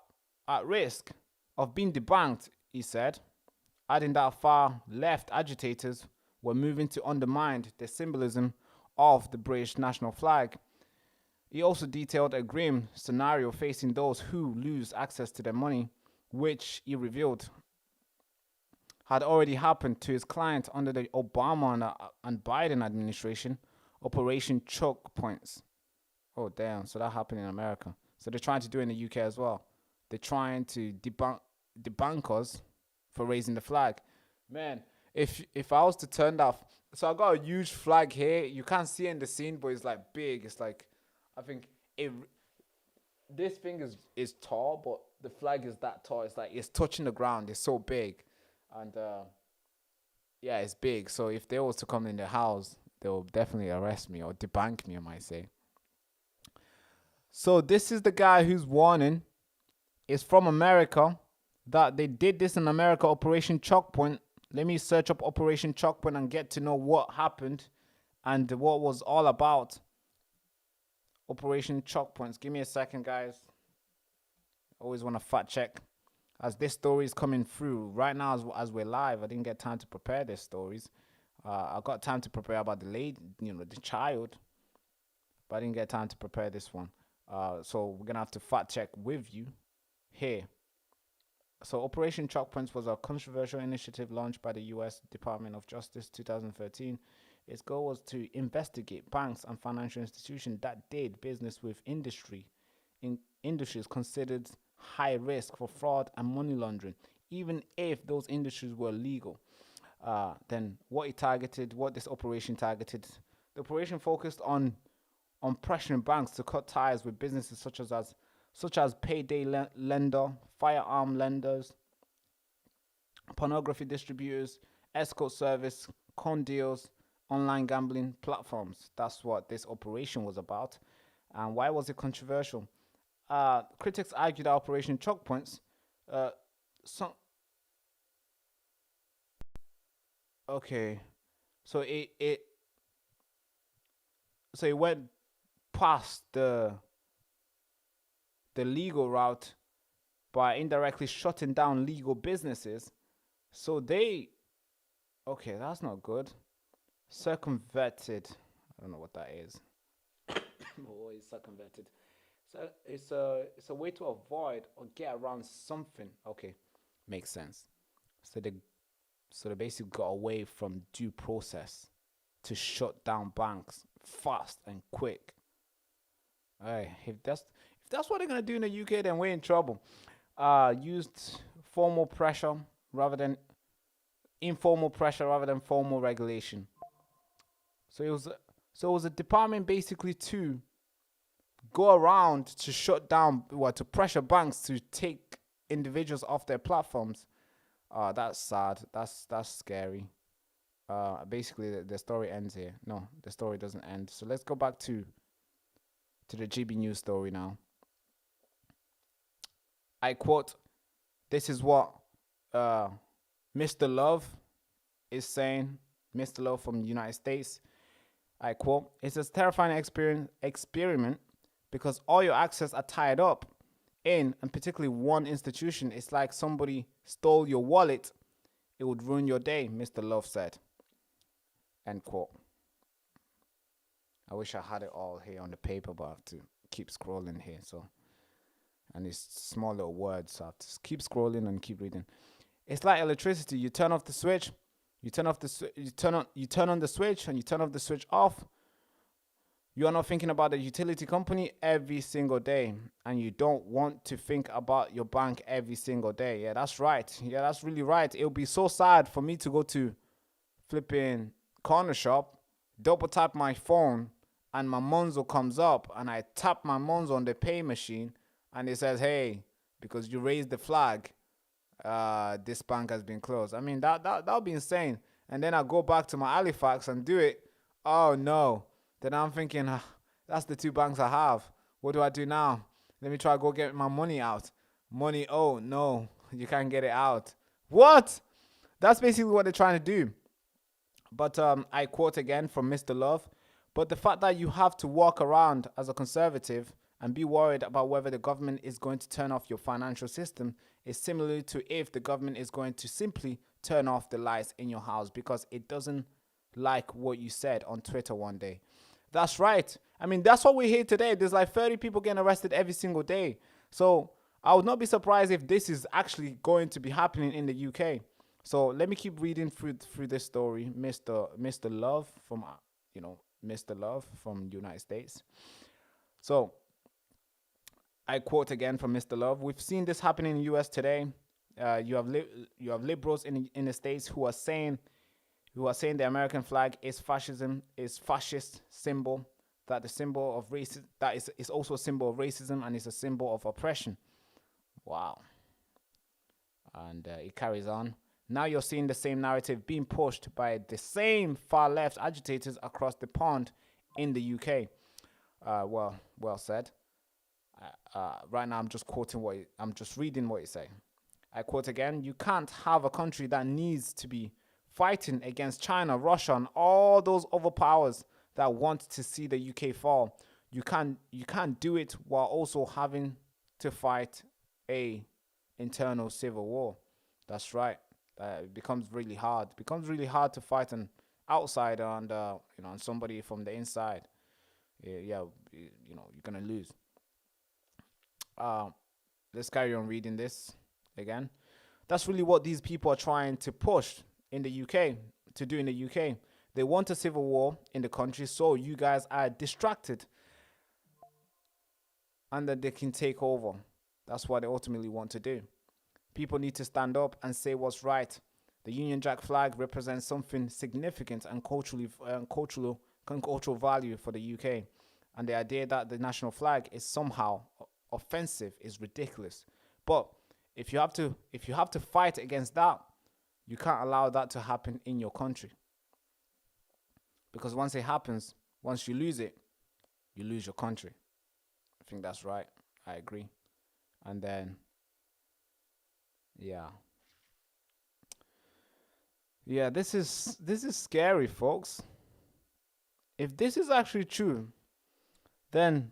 risk of being debanked, he said, adding that far left agitators were moving to undermine the symbolism of the British national flag. He also detailed a grim scenario facing those who lose access to their money, which he revealed had already happened to his client under the Obama and Biden administration, Operation Choke Points. Oh, damn. So that happened in America. So they're trying to do it in the UK as well. They're trying to debunk us for raising the flag. Man, if I was to turn that... So I got a huge flag here. You can't see it in the scene, but it's like big. It's like... I think this thing is tall, but the flag is that tall. It's like it's touching the ground. It's so big. And yeah, it's big. So if they was to come in the house, they'll definitely arrest me or debank me, I might say. So this is the guy who's warning. It's from America. That they did this in America, Operation Choke Point. Let me search up Operation Choke Point and get to know what happened and what was all about. Operation Choke Points. Give me a second, guys. Always want to fact check as this story is coming through right now as we're live. I didn't get time to prepare these stories. I got time to prepare about the lady, the child, but I didn't get time to prepare this one. So we're gonna have to fact check with you here. So Operation Choke Points was a controversial initiative launched by the U.S. Department of Justice 2013. Its goal was to investigate banks and financial institutions that did business with industries considered high risk for fraud and money laundering, even if those industries were legal. Then what this operation targeted, the operation focused on pressuring banks to cut ties with businesses such as payday lender, firearm lenders, pornography distributors, escort service, con deals, online gambling platforms. That's what this operation was about. And why was it controversial? Critics argued that Operation Choke Points so it went past the legal route by indirectly shutting down legal businesses. So that's not good. Circumvented. I don't know what that is. What is circumvented? So it's a way to avoid or get around something. Okay, makes sense. So they basically got away from due process to shut down banks fast and quick. Alright, if that's what they're gonna do in the UK, then we're in trouble. Used informal pressure rather than formal regulation. So it was a department basically to go around to shut down, to pressure banks to take individuals off their platforms. That's sad. That's scary. Basically the story ends here. No, the story doesn't end. So let's go back to the GB News story now. I quote, this is what Mr. Love is saying. Mr. Love from the United States. I quote, it's a terrifying experiment because all your access are tied up in, and particularly one institution. It's like somebody stole your wallet. It would ruin your day, Mr. Love said. End quote. I wish I had it all here on the paper, but I have to keep scrolling here. So and it's small little words. So I have to keep scrolling and keep reading. It's like electricity. You turn off the switch, you turn off the you turn on the switch, and you turn off the switch off. You are not thinking about the utility company every single day, and you don't want to think about your bank every single day. Yeah, that's right. Yeah, that's really right. It would be so sad for me to go to flipping corner shop, double tap my phone, and my Monzo comes up, and I tap my Monzo on the pay machine, and it says, "Hey, because you raised the flag, this bank has been closed." I mean, that would be insane. And then I go back to my Halifax and do it. Oh no. Then I'm thinking, that's the 2 banks I have. What do I do now? Let me try to go get my money out. Money, oh no, you can't get it out. What? That's basically what they're trying to do. But I quote again from Mr. Love. But the fact that you have to walk around as a conservative and be worried about whether the government is going to turn off your financial system is similar to if the government is going to simply turn off the lights in your house because it doesn't like what you said on Twitter one day. That's right. I mean, that's what we hear today. There's like 30 people getting arrested every single day. So I would not be surprised if this is actually going to be happening in the UK. So let me keep reading through this story. Mr. Love from, Mr. Love from the United States. So I quote again from Mr. Love. We've seen this happen in the US today. You have liberals in the States who are saying the American flag is fascist symbol, that the symbol of racism, that is also a symbol of racism and is a symbol of oppression. Wow. And it carries on. Now you're seeing the same narrative being pushed by the same far left agitators across the pond in the UK. Well said. Right now I'm just reading what you say. I quote again, you can't have a country that needs to be fighting against China, Russia, and all those other powers that want to see the UK fall. You can't do it while also having to fight a internal civil war. That's right. It becomes really hard. It becomes really hard to fight an outsider and and somebody from the inside. You're gonna lose. Let's carry on reading this again. That's really what these people are trying to push in the UK, to do in the UK. They want a civil war in the country, so you guys are distracted and that they can take over. That's what they ultimately want to do. People need to stand up and say what's right. The Union Jack flag represents something significant and cultural value for the UK. And the idea that the national flag is somehow offensive is ridiculous. But if you have to fight against that, you can't allow that to happen in your country. Because once it happens, once you lose it, you lose your country. I think that's right. I agree. And then, yeah, this is scary, folks. If this is actually true, then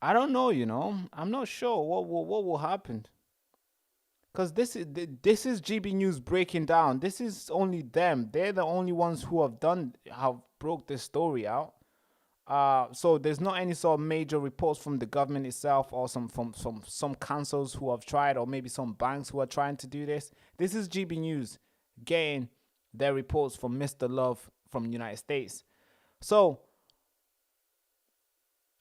I don't know, I'm not sure what will happen. Because this is GB News breaking down. This is only them. They're the only ones who have broke this story out. So there's not any sort of major reports from the government itself or some councils who have tried, or maybe some banks who are trying to do this. This is GB News getting their reports from Mr. Love from the United States. So,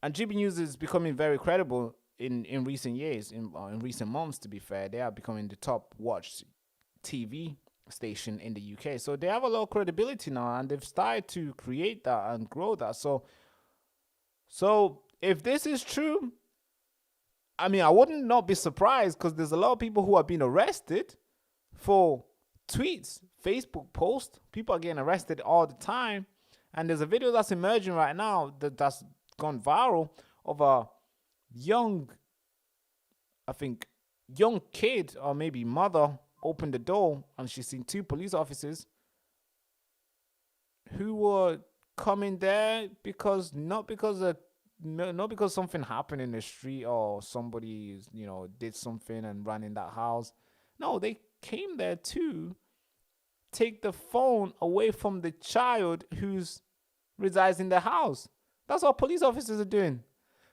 and GB News is becoming very credible in recent years, in recent months, to be fair. They are becoming the top watched TV station in the UK. So they have a lot of credibility now, and they've started to create that and grow that. So if this is true, I mean, I wouldn't not be surprised, because there's a lot of people who have been arrested for tweets, Facebook posts. People are getting arrested all the time. And there's a video that's emerging right now that's gone viral of a young kid, or maybe mother, opened the door and she's seen 2 police officers who were coming there not because something happened in the street, or somebody did something and ran in that house. No, they came there to take the phone away from the child who's resides in the house. That's what police officers are doing.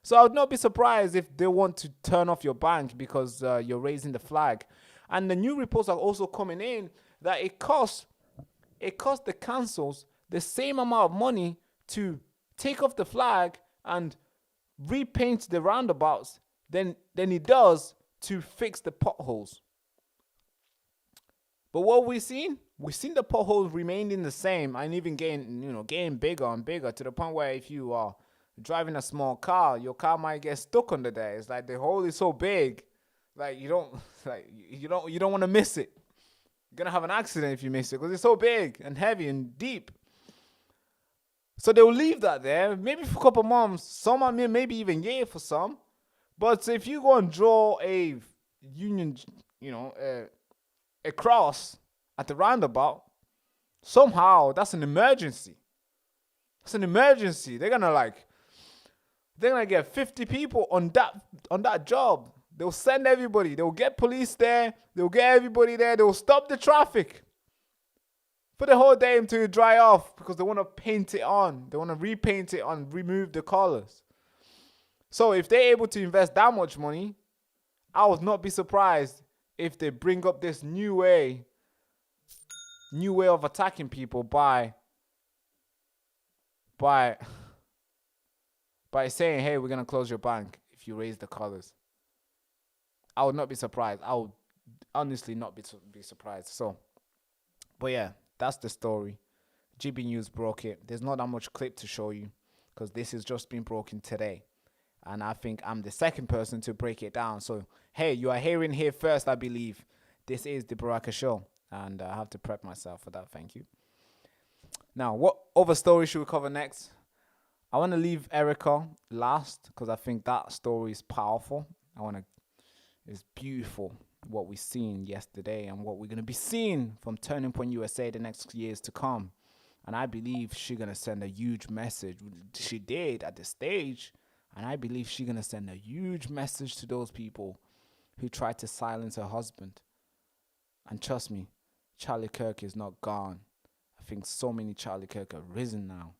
So I would not be surprised if they want to turn off your bank because you're raising the flag. And the new reports are also coming in that it costs the councils the same amount of money to take off the flag and repaint the roundabouts than it does to fix the potholes. But what we've seen the potholes remaining the same and even getting bigger and bigger, to the point where if you are driving a small car, your car might get stuck under there. It's like the hole is so big, like you don't want to miss it. You're gonna have an accident if you miss it because it's so big and heavy and deep. So they'll leave that there, maybe for a couple months, some maybe even year for some. But if you go and draw a union, a cross at the roundabout, somehow that's an emergency. It's an emergency. They're gonna get 50 people on that job. They'll send everybody. They'll get police there. They'll get everybody there. They'll stop the traffic for the whole day until it dry off because they want to paint it on. They want to repaint it on, remove the colors. So if they're able to invest that much money, I would not be surprised if they bring up this new way of attacking people by saying, hey, we're going to close your bank if you raise the colors. I would not be surprised. I would honestly not be surprised. So, but yeah, that's the story. GB News broke it. There's not that much clip to show you because this has just been broken today. And I think I'm the second person to break it down. So, hey, you are hearing here first, I believe. This is the Baraka Show. And I have to prep myself for that. Thank you. Now, what other story should we cover next? I want to leave Erica last because I think that story is powerful. It's beautiful what we've seen yesterday and what we're going to be seeing from Turning Point USA the next years to come. And I believe she's going to send a huge message. She did at the stage. And I believe she's going to send a huge message to those people who tried to silence her husband. And trust me, Charlie Kirk is not gone. I think so many Charlie Kirk have risen now.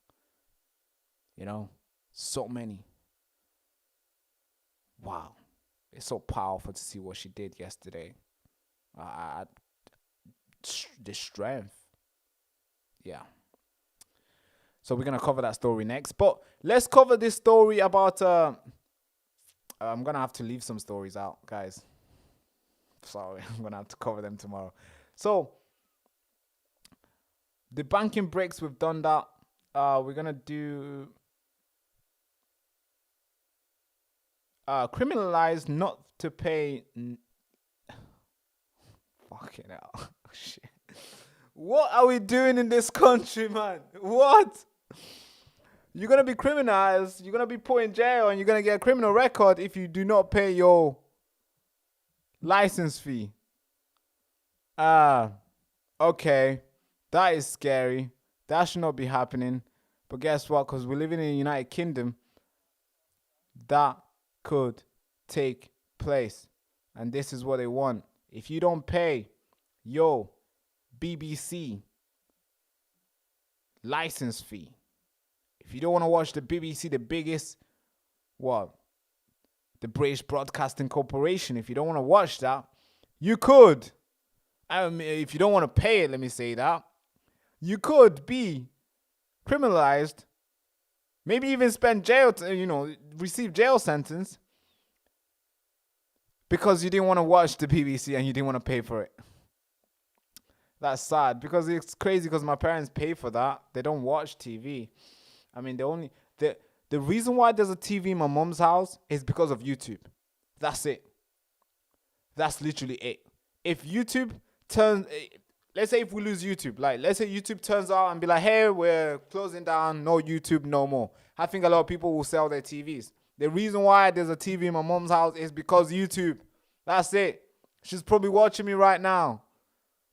So many. Wow. It's so powerful to see what she did yesterday. The strength. Yeah. So we're going to cover that story next. But let's cover this story about... I'm going to have to leave some stories out, guys. Sorry, I'm going to have to cover them tomorrow. So, the banking breaks, we've done that. We're going to do... criminalized not to pay... Fucking hell. Shit. What are we doing in this country, man? What? You're going to be criminalized, you're going to be put in jail, and you're going to get a criminal record if you do not pay your license fee. Okay. That is scary. That should not be happening. But guess what? Because we're living in the United Kingdom, that could take place. And this is what they want. If you don't pay your BBC license fee, if you don't want to watch the BBC, the biggest, the British Broadcasting Corporation, if you don't want to watch that, you could. If you don't want to pay it, let me say that, you could be criminalized, maybe even spend jail, receive jail sentence because you didn't want to watch the BBC and you didn't want to pay for it. That's sad because it's crazy because my parents pay for that. They don't watch TV. I mean, the reason why there's a TV in my mom's house is because of YouTube. That's it. That's literally it. If YouTube turns, let's say if we lose YouTube, let's say YouTube turns out and be like, hey, we're closing down, no YouTube, no more. I think a lot of people will sell their TVs. The reason why there's a TV in my mom's house is because YouTube. That's it. She's probably watching me right now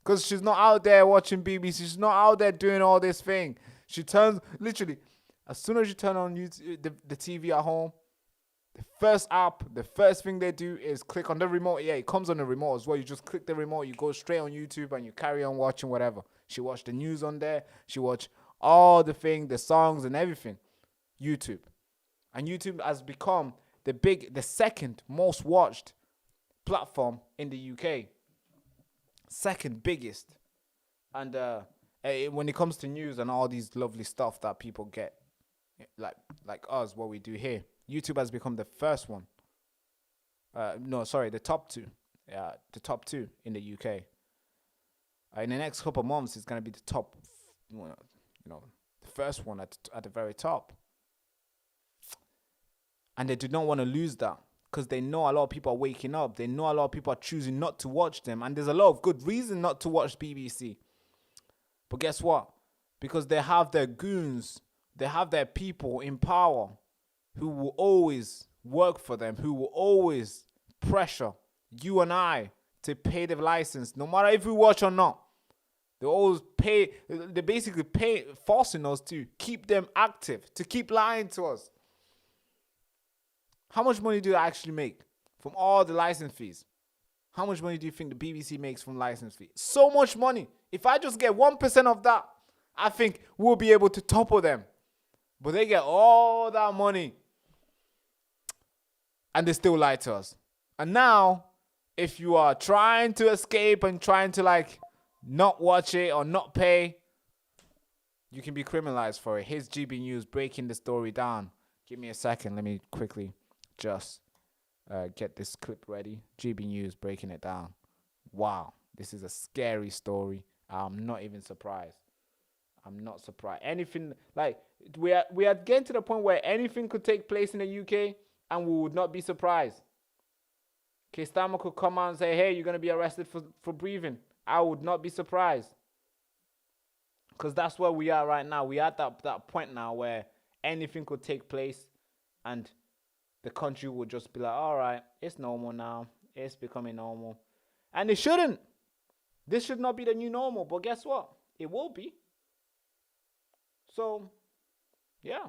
because she's not out there watching BBC. She's not out there doing all this thing. She turns, literally, as soon as you turn on YouTube, the TV at home, the first thing they do is click on the remote. Yeah, it comes on the remote as well. You just click the remote, you go straight on YouTube, and you carry on watching whatever. She watched the news on there. She watched all the songs and everything. YouTube. And YouTube has become the second most watched platform in the UK. Second biggest. And when it comes to news and all these lovely stuff that people get, like us, what we do here, YouTube has become the first one. The top two. The top two in the UK. In the next couple of months, it's going to be the top, the first one at the very top. And they do not want to lose that because they know a lot of people are waking up. They know a lot of people are choosing not to watch them. And there's a lot of good reason not to watch BBC. But guess what? Because they have their goons, they have their people in power who will always work for them, who will always pressure you and I to pay the license, no matter if we watch or not. They always pay, they basically forcing us to keep them active, to keep lying to us. How much money do they actually make from all the license fees? How much money do you think the BBC makes from license fees? So much money. If I just get 1% of that, I think we'll be able to topple them. But they get all that money. And they still lie to us. And now, if you are trying to escape and trying to not watch it or not pay, you can be criminalized for it. Here's GB News breaking the story down. Give me a second. Let me quickly just get this clip ready. GB News breaking it down. Wow. This is a scary story. I'm not even surprised. I'm not surprised. Anything, we are getting to the point where anything could take place in the UK and we would not be surprised. Kestama could come out and say, hey, you're going to be arrested for breathing. I would not be surprised. Because that's where we are right now. We are at that point now where anything could take place and the country would just be like, all right, it's normal now. It's becoming normal. And it shouldn't. This should not be the new normal. But guess what? It will be. So, yeah.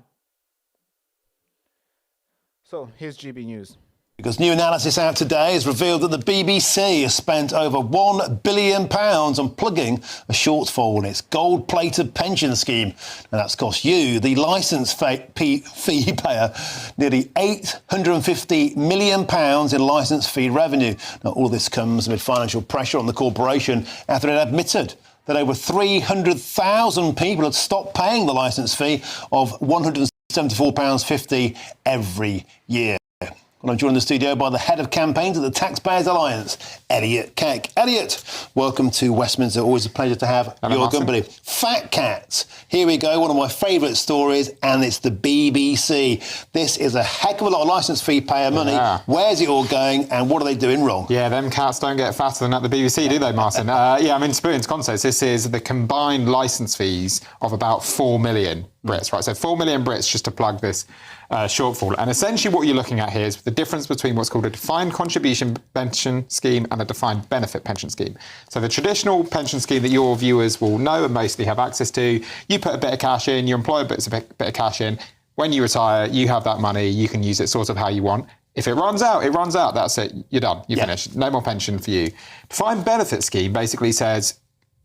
So, here's GB News. Because new analysis out today has revealed that the BBC has spent over £1 billion on plugging a shortfall in its gold-plated pension scheme. And that's cost you, the licence fee payer, nearly £850 million in licence fee revenue. Now, all this comes amid financial pressure on the corporation after it admitted that over 300,000 people had stopped paying the licence fee of £174.50 every year. Well, I'm joined in the studio by the head of campaigns at the Taxpayers Alliance, Erica Kirk. Elliot, welcome to Westminster. Always a pleasure to have your company. Fat Cats. Here we go. One of my favourite stories, and it's the BBC. This is a heck of a lot of licence fee payer money. Yeah. Where's it all going, and what are they doing wrong? Yeah, them cats don't get fatter than at the BBC, do they, Martin? To put it into context, this is the combined licence fees of about 4 million Brits, right? So 4 million Brits just to plug this shortfall. And essentially what you're looking at here is the difference between what's called a defined contribution pension scheme and a defined benefit pension scheme. So the traditional pension scheme that your viewers will know and mostly have access to, you put a bit of cash in, your employer puts a bit of cash in. When you retire, you have that money, you can use it sort of how you want. If it runs out, it runs out. That's it. You're done. You're finished. No more pension for you. Defined benefit scheme basically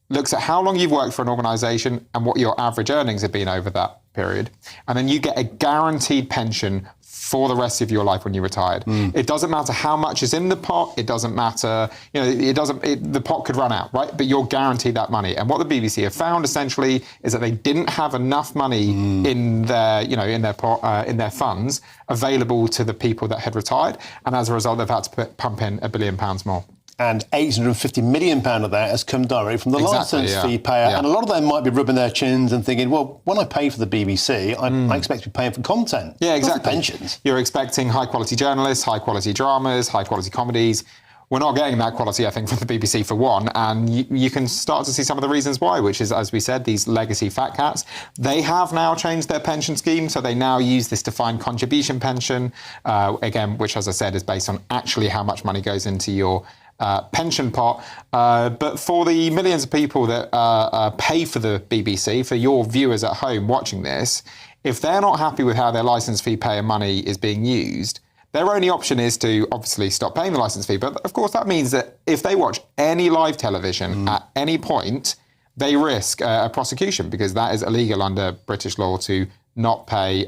looks at how long you've worked for an organisation and what your average earnings have been over that period. And then you get a guaranteed pension for the rest of your life when you're retired. It doesn't matter how much is in the pot. It doesn't matter, the pot could run out, right? But you're guaranteed that money. And what the BBC have found essentially is that they didn't have enough money in their pot, in their funds available to the people that had retired. And as a result, they've had to pump in £1 billion more. And £850 million of that has come directly from the licence fee payer. Yeah. And a lot of them might be rubbing their chins and thinking, well, when I pay for the BBC, I expect to be paying for content. Yeah, exactly. Not for pensions. You're expecting high-quality journalists, high-quality dramas, high-quality comedies. We're not getting that quality, I think, from the BBC for one. And you can start to see some of the reasons why, which is, as we said, these legacy fat cats. They have now changed their pension scheme. So they now use this defined contribution pension, again, which, as I said, is based on actually how much money goes into your pension pot. But for the millions of people that pay for the BBC, for your viewers at home watching this, if they're not happy with how their licence fee payer money is being used, their only option is to obviously stop paying the licence fee. But of course, that means that if they watch any live television at any point, they risk a prosecution because that is illegal under British law to not pay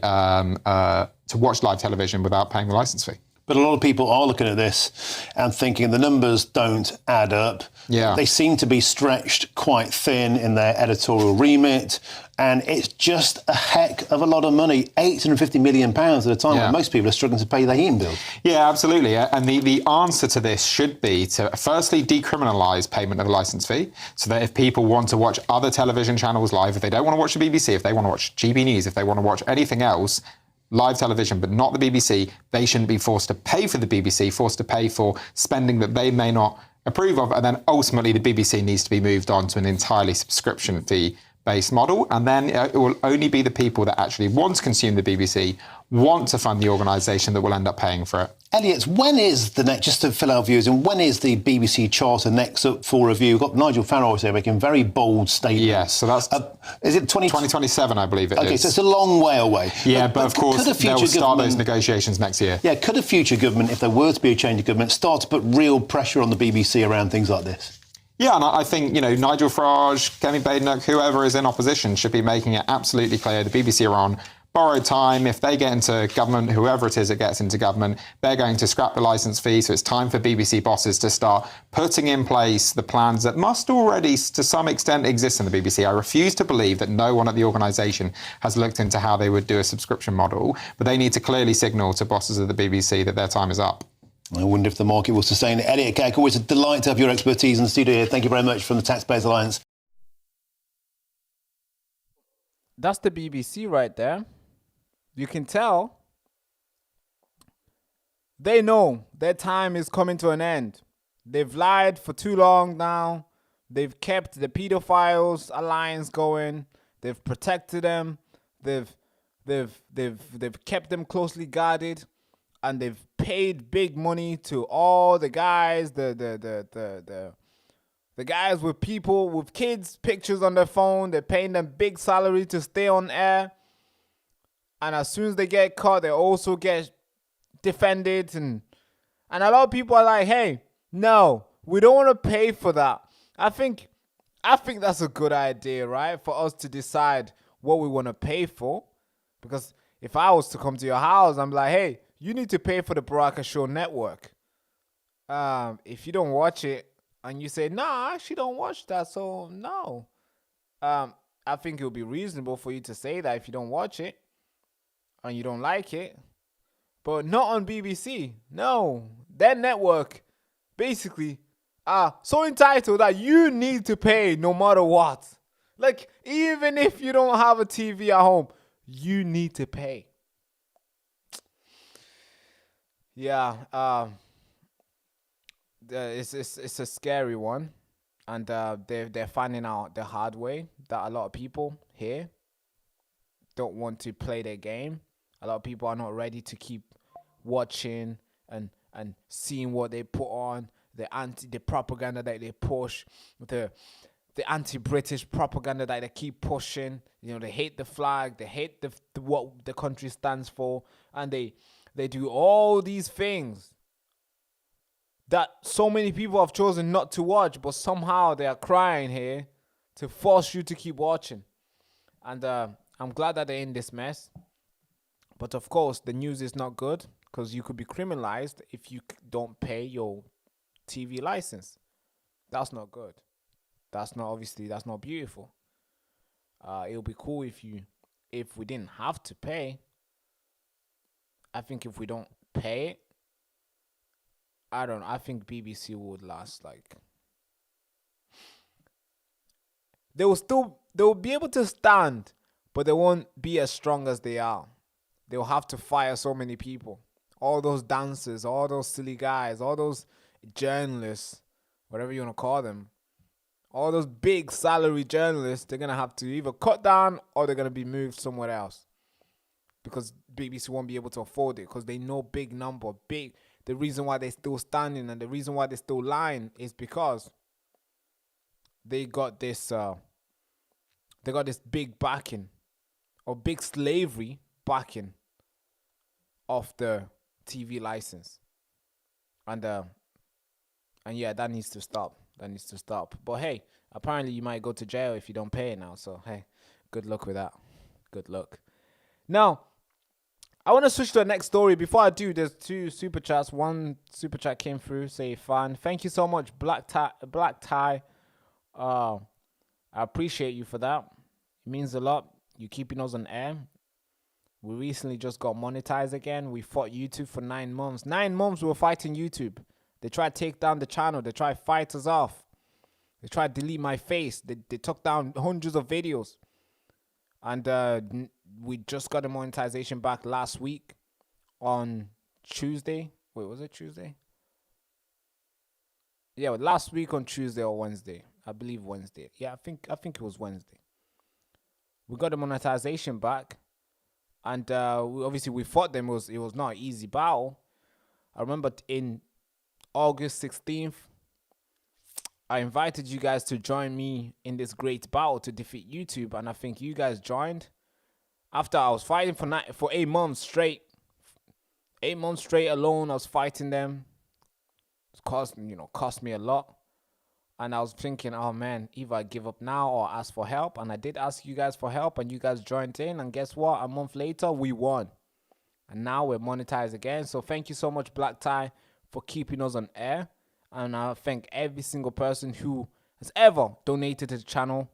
to watch live television without paying the license fee. But a lot of people are looking at this and thinking the numbers don't add up. Yeah. They seem to be stretched quite thin in their editorial remit. And it's just a heck of a lot of money, £850 million at a time when most people are struggling to pay their heating bill. Yeah, absolutely. And the answer to this should be to firstly decriminalise payment of the licence fee, so that if people want to watch other television channels live, if they don't want to watch the BBC, if they want to watch GB News, if they want to watch anything else, live television, but not the BBC, they shouldn't be forced to pay for the BBC, forced to pay for spending that they may not approve of. And then ultimately the BBC needs to be moved on to an entirely subscription fee-based model. And then it will only be the people that actually want to consume the BBC, want to fund the organisation, that will end up paying for it. Elliot, when is the next, just to fill our views, and when is the BBC Charter next up for review? We've got Nigel Farage here making very bold statements. Yes, so that's... is it 2027, I believe it is. Okay, so it's a long way away. Yeah, but of course, they'll start those negotiations next year. Yeah, could a future government, if there were to be a change of government, start to put real pressure on the BBC around things like this? Yeah, and I think, Nigel Farage, Kemi Badenoch, whoever is in opposition should be making it absolutely clear the BBC are on borrowed time. If they get into government, whoever it is that gets into government, they're going to scrap the licence fee. So it's time for BBC bosses to start putting in place the plans that must already, to some extent, exist in the BBC. I refuse to believe that no one at the organisation has looked into how they would do a subscription model, but they need to clearly signal to bosses of the BBC that their time is up. I wonder if the market will sustain it. Erica Kirk, always a delight to have your expertise in the studio here. Thank you very much from the Taxpayers Alliance. That's the BBC right there. You can tell they know their time is coming to an end. They've lied for too long now. They've kept the pedophiles alliance going. They've protected them. They've kept them closely guarded, and they've paid big money to all the guys, the guys with people with kids' pictures on their phone. They're paying them big salary to stay on air. And as soon as they get caught, they also get defended. And a lot of people are like, hey, no, we don't want to pay for that. I think that's a good idea, right? For us to decide what we want to pay for. Because if I was to come to your house, I'm like, hey, you need to pay for the Baraka Show network. If you don't watch it and you say, nah, I actually don't watch that, so no. I think it would be reasonable for you to say that if you don't watch it and you don't like it, but not on BBC. No, that network basically are so entitled that you need to pay no matter what. Like, even if you don't have a TV at home, you need to pay. Yeah, it's a scary one, and they're finding out the hard way that a lot of people here don't want to play their game. A lot of people are not ready to keep watching and seeing what they put on, the propaganda that they push, the anti-British propaganda that they keep pushing. They hate the flag, they hate what the country stands for, and they do all these things that so many people have chosen not to watch, but somehow they are crying here to force you to keep watching. And I'm glad that they're in this mess. But of course, the news is not good, because you could be criminalized if you don't pay your TV license. That's not good. That's not beautiful. It'll be cool if we didn't have to pay. I think if we don't pay it, I think BBC would last they will be able to stand, but they won't be as strong as they are. They'll have to fire so many people. All those dancers, all those silly guys, all those journalists, whatever you want to call them, all those big salary journalists, they're going to have to either cut down or they're going to be moved somewhere else. Because BBC won't be able to afford it, because they know big number. The reason why they're still standing and the reason why they're still lying is because they got this big backing, or big slavery backing of the TV license. And yeah, that needs to stop. But hey, apparently you might go to jail if you don't pay it now. So hey, good luck with that. Good luck. Now, I want to switch to the next story. Before I do, there's 2 super chats. One super chat came through, say fan. Thank you so much, Black Tie. I appreciate you for that. It means a lot. You keeping us on air. We recently just got monetized again. We fought YouTube for 9 months. 9 months we were fighting YouTube. They tried to take down the channel. They tried to fight us off. They tried to delete my face. They took down hundreds of videos. And we just got the monetization back last week on Tuesday. Wait, was it Tuesday? Yeah, last week on Tuesday or Wednesday. I believe Wednesday. Yeah, I think it was Wednesday. We got the monetization back. And obviously we fought them. It was not an easy battle. I remember in August 16th, I invited you guys to join me in this great battle to defeat YouTube, and I think you guys joined. After I was fighting for 8 months straight, 8 months straight alone, I was fighting them. It cost me a lot, and I was thinking, oh man, either I give up now or ask for help. And I did ask you guys for help, and you guys joined in. And guess what? A month later, we won, and now we're monetized again. So thank you so much, Black Tie, for keeping us on air. And I thank every single person who has ever donated to the channel.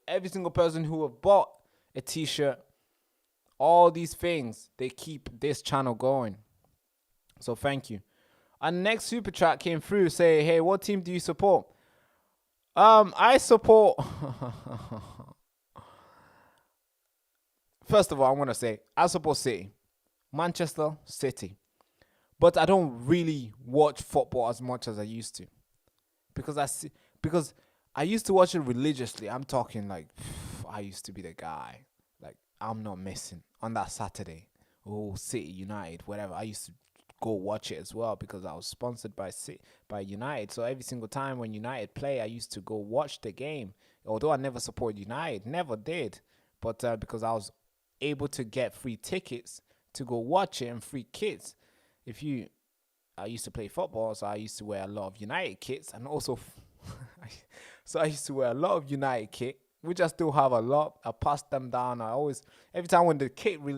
Every single person who have bought a t-shirt. All these things, they keep this channel going. So thank you. And next super chat came through, say, hey, what team do you support? I support... First of all, I want to say, I support City. Manchester City. But I don't really watch football as much as I used to, because I used to watch it religiously. I'm talking like I used to be the guy. Like, I'm not missing on that Saturday. Oh, City, United, whatever. I used to go watch it as well because I was sponsored by United. So every single time when United play, I used to go watch the game. Although I never supported United, never did. But because I was able to get free tickets to go watch it and free kits. I used to play football, so I used to wear a lot of United kits, and also, so I used to wear a lot of United kit, which I still have a lot. I passed them down. Every time when the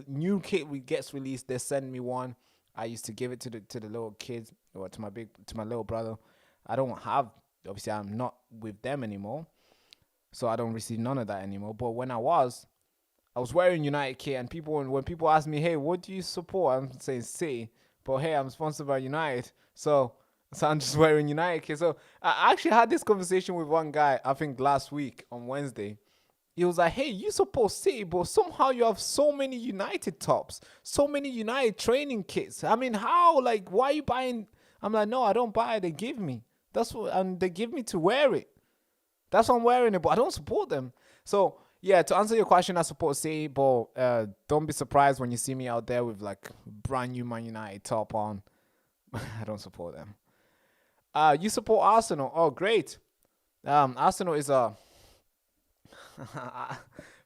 new kit gets released, they send me one. I used to give it to the little kids, or to my little brother. Obviously I'm not with them anymore, so I don't receive none of that anymore. But when I was wearing United kit, and when people ask me, hey, what do you support? I'm saying City. But hey, I'm sponsored by United, so I'm just wearing United kit. So I actually had this conversation with one guy, I think last week on Wednesday. He was like, hey, you support City, but somehow you have so many United tops, so many United training kits. I mean, how? Like, why are you buying? I'm like, no, I don't buy it. They give me. And they give me to wear it. That's why I'm wearing it, but I don't support them. So yeah, to answer your question, I support City, but don't be surprised when you see me out there with like brand new Man United top on. I don't support them. You support Arsenal? Oh, great. Arsenal is I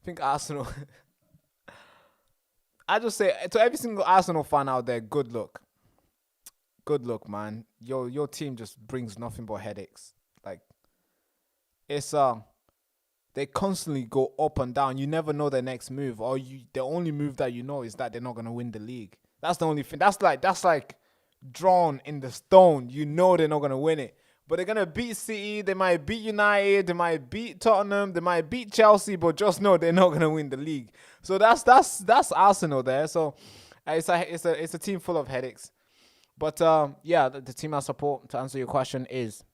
think Arsenal. I just say to every single Arsenal fan out there, good luck. Good luck, man. Your team just brings nothing but headaches. Like, it's they constantly go up and down. You never know their next move, or the only move that you know is that they're not gonna win the league. That's the only thing. That's like drawn in the stone. You know they're not gonna win it, but they're gonna beat City. They might beat United. They might beat Tottenham. They might beat Chelsea, but just know they're not gonna win the league. So that's Arsenal there. So it's a team full of headaches. But yeah, the team I support, to answer your question, is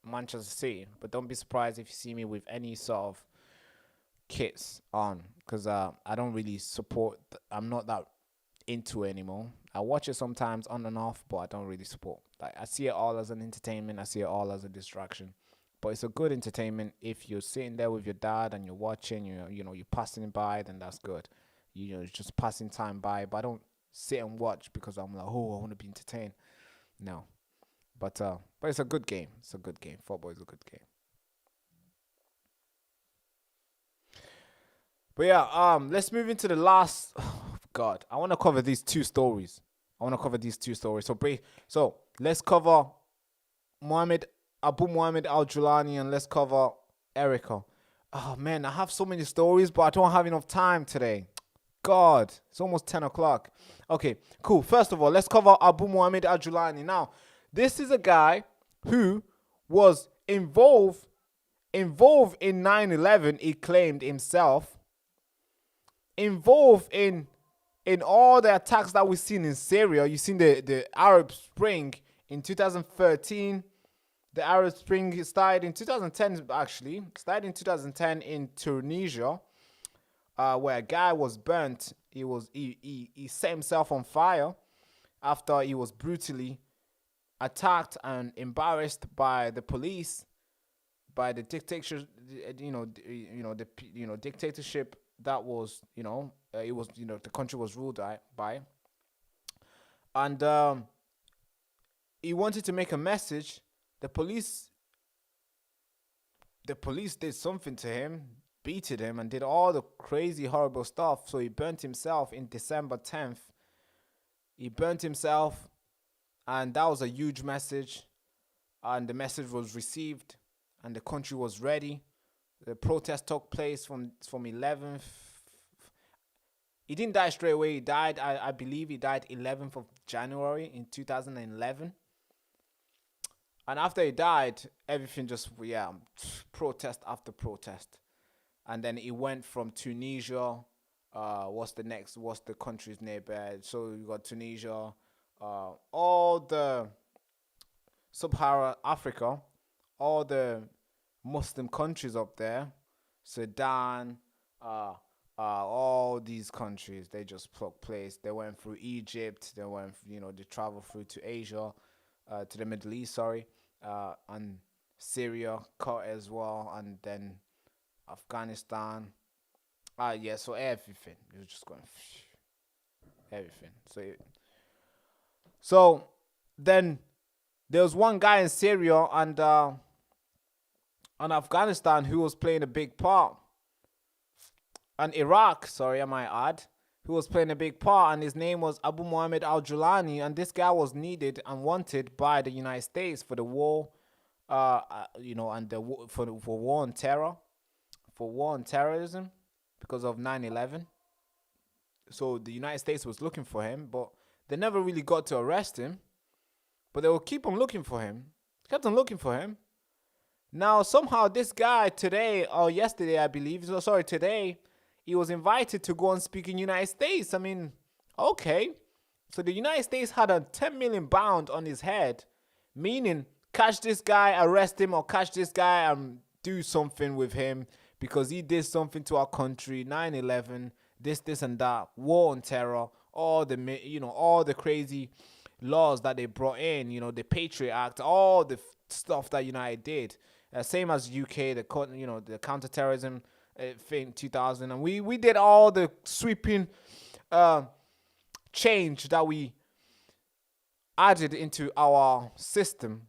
Manchester City. But don't be surprised if you see me with any sort of kits on, because I don't really support. I'm not that into it anymore. I watch it sometimes on and off, but I don't really support. Like, I see it all as an entertainment. I see it all as a distraction. But it's a good entertainment if you're sitting there with your dad and you're watching. You're passing by, then that's good. It's just passing time by. But I don't sit and watch because I'm like, oh, I want to be entertained. No. But it's a good game. It's a good game. Football is a good game. But yeah, let's move into the last. Oh God, I want to cover these two stories. So let's cover Abu Muhammad Al-Julani, and let's cover Erica. Oh man, I have so many stories, but I don't have enough time today. God, it's almost 10 o'clock. Okay, cool. First of all, let's cover Abu Muhammad Al-Julani. Now, this is a guy who was involved in 9/11. He claimed himself involved in all the attacks that we've seen in Syria. You've seen the Arab Spring in 2013. The Arab Spring started in 2010, actually. Started in 2010 in Tunisia, where a guy was burnt. He set himself on fire after he was brutally attacked and embarrassed by the police, by the dictatorship, dictatorship that was, it was, the country was ruled by. And he wanted to make a message. The police did something to him, beated him, and did all the crazy, horrible stuff. So he burnt himself in December 10th. He burnt himself, and that was a huge message. And the message was received, and the country was ready. The protest took place from 11th. He didn't die straight away. He died, I believe he died 11th of January in 2011. And after he died, everything just, protest after protest. And then he went from Tunisia. What's the country's neighbor? So you got Tunisia, all the Sub-Saharan Africa, all the Muslim countries up there, Sudan, all these countries, they just took place. They went through Egypt. They went, they traveled through to Asia, to the Middle East, and Syria cut as well, and then Afghanistan. So everything. It was just going everything. So then there was one guy in Syria and Afghanistan who was playing a big part. And Iraq, I might add, who was playing a big part, and his name was Abu Muhammad Al-Julani, and this guy was needed and wanted by the United States for the war, for war on terror, for war on terrorism, because of 9/11. So the United States was looking for him, but they never really got to arrest him. But they will keep on looking for him. Kept on looking for him. Now somehow this guy today, or yesterday I believe, today, he was invited to go and speak in the United States. I mean, okay. So the United States had a 10 million bound on his head, meaning catch this guy, arrest him, or catch this guy and do something with him because he did something to our country, 9/11, this and that, war on terror, all the crazy laws that they brought in, the Patriot Act, all the stuff that United did. Same as UK, the counterterrorism thing 2000, and we did all the sweeping change that we added into our system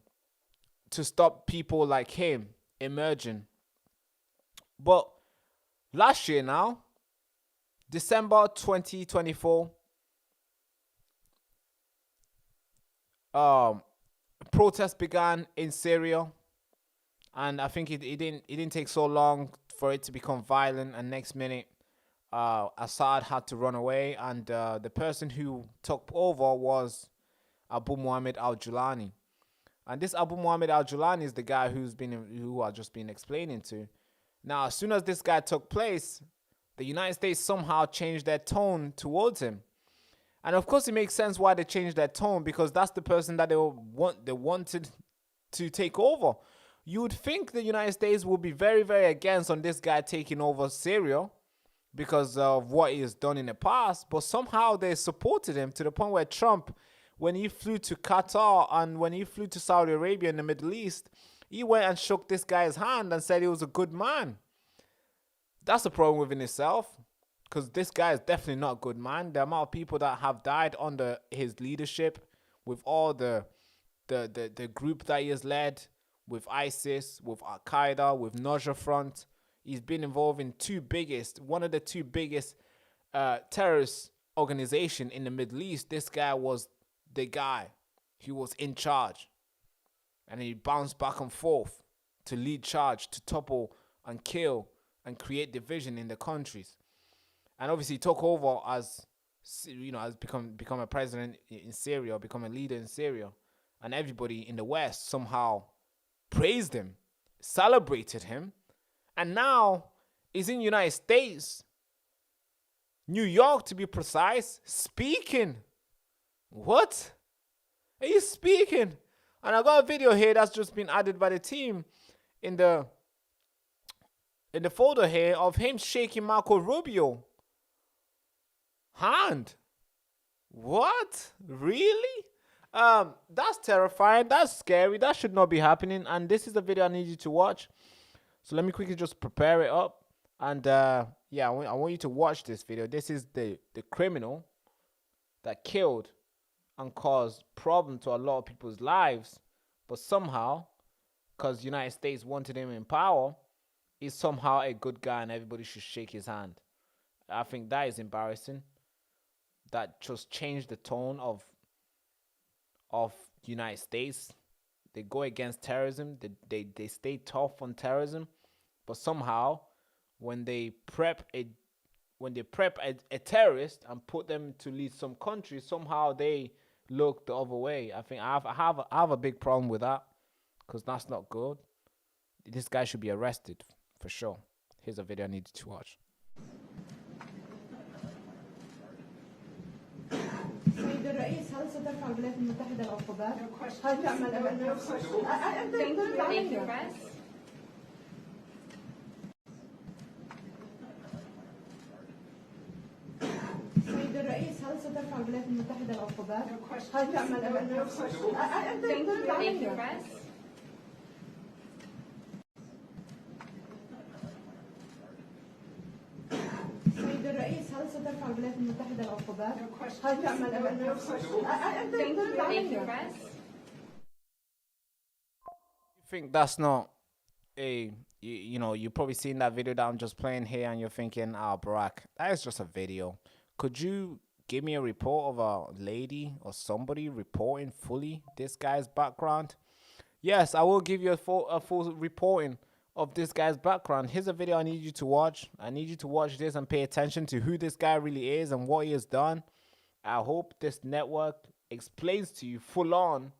to stop people like him emerging. But last year now, December 2024, protests began in Syria, and I think it didn't take so long for it to become violent, and next minute Assad had to run away, and the person who took over was Abu Muhammad Al-Julani. And this Abu Muhammad Al-Julani is the guy who I've just been explaining to. Now, as soon as this guy took place, the United States somehow changed their tone towards him. And of course, it makes sense why they changed their tone, because that's the person that they wanted to take over. You would think the United States would be very, very against on this guy taking over Syria because of what he has done in the past. But somehow they supported him to the point where Trump, when he flew to Qatar and when he flew to Saudi Arabia in the Middle East, he went and shook this guy's hand and said he was a good man. That's a problem within itself, because this guy is definitely not a good man. The amount of people that have died under his leadership, with all the group that he has led, with ISIS, with Al-Qaeda, with Nusra Front. He's been involved in one of the two biggest terrorist organization in the Middle East. This guy was the guy who was in charge. And he bounced back and forth to lead charge, to topple and kill and create division in the countries. and obviously took over as, you know, as become a president in Syria, become a leader in Syria, and everybody in the West somehow praised him, celebrated him, and now he's in the United States, New York to be precise, speaking. What? He's speaking. And I got a video here that's just been added by the team in the folder here of him shaking Marco Rubio hand. What? Really? That's terrifying. That's scary. That should not be happening. And this is the video I need you to watch. So let me quickly just prepare it up. And yeah, I want you to watch this video. This is the criminal that killed and caused problem to a lot of people's lives. But somehow, because the United States wanted him in power, he's somehow a good guy and everybody should shake his hand. I think that is embarrassing. That just changed the tone of the United States. They go against terrorism. They stay tough on terrorism, but somehow when they prep a terrorist and put them to lead some country, somehow they look the other way. I think I have a big problem with that, because that's not good. This guy should be arrested for sure. Here's a video I need you to watch. سيد الرئيس، هل سترفع الولايات المتحدة العقوبات؟ هل تعمل Thank you, press. سيد الرئيس، هل سترفع الولايات المتحدة العقوبات؟ هل تعمل Thank you, press. سيد الرئيس، هل سترفع الولايات المتحدة العقوبات؟ هل تعمل Thank you, press. You think that's not a, you know, you've probably seen that video that I'm just playing here and you're thinking, Barack, that is just a video. Could you give me a report of a lady or somebody reporting fully this guy's background? Yes, I will give you a full reporting of this guy's background. Here's a video I need you to watch. I need you to watch this and pay attention to who this guy really is and what he has done. I hope this network explains to you full on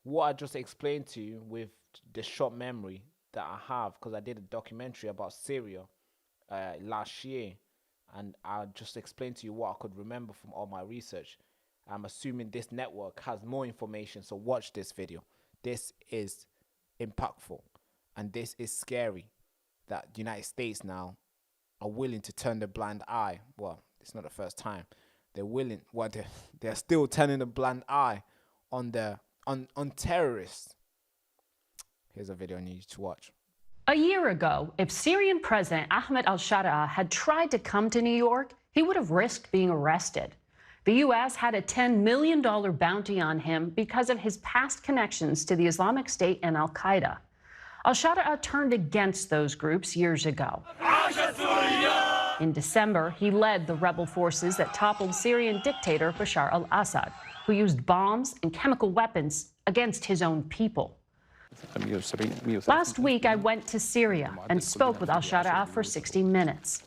what I just explained to you with the short memory that I have, because I did a documentary about Syria last year, and I just explained to you what I could remember from all my research. I'm assuming this network has more information, so watch this video. This is impactful. And this is scary, that the United States now are willing to turn the blind eye. Well, it's not the first time. They're willing, well, they're still turning a blind eye on terrorists. Here's a video I need you to watch. A year ago, if Syrian President Ahmed al-Sharaa had tried to come to New York, he would have risked being arrested. The U.S. had a $10 million bounty on him because of his past connections to the Islamic State and al-Qaeda. Al-Sharaa turned against those groups years ago. In December, he led the rebel forces that toppled Syrian dictator Bashar al-Assad, who used bombs and chemical weapons against his own people. Last week, I went to Syria and spoke with al-Sharaa for 60 minutes.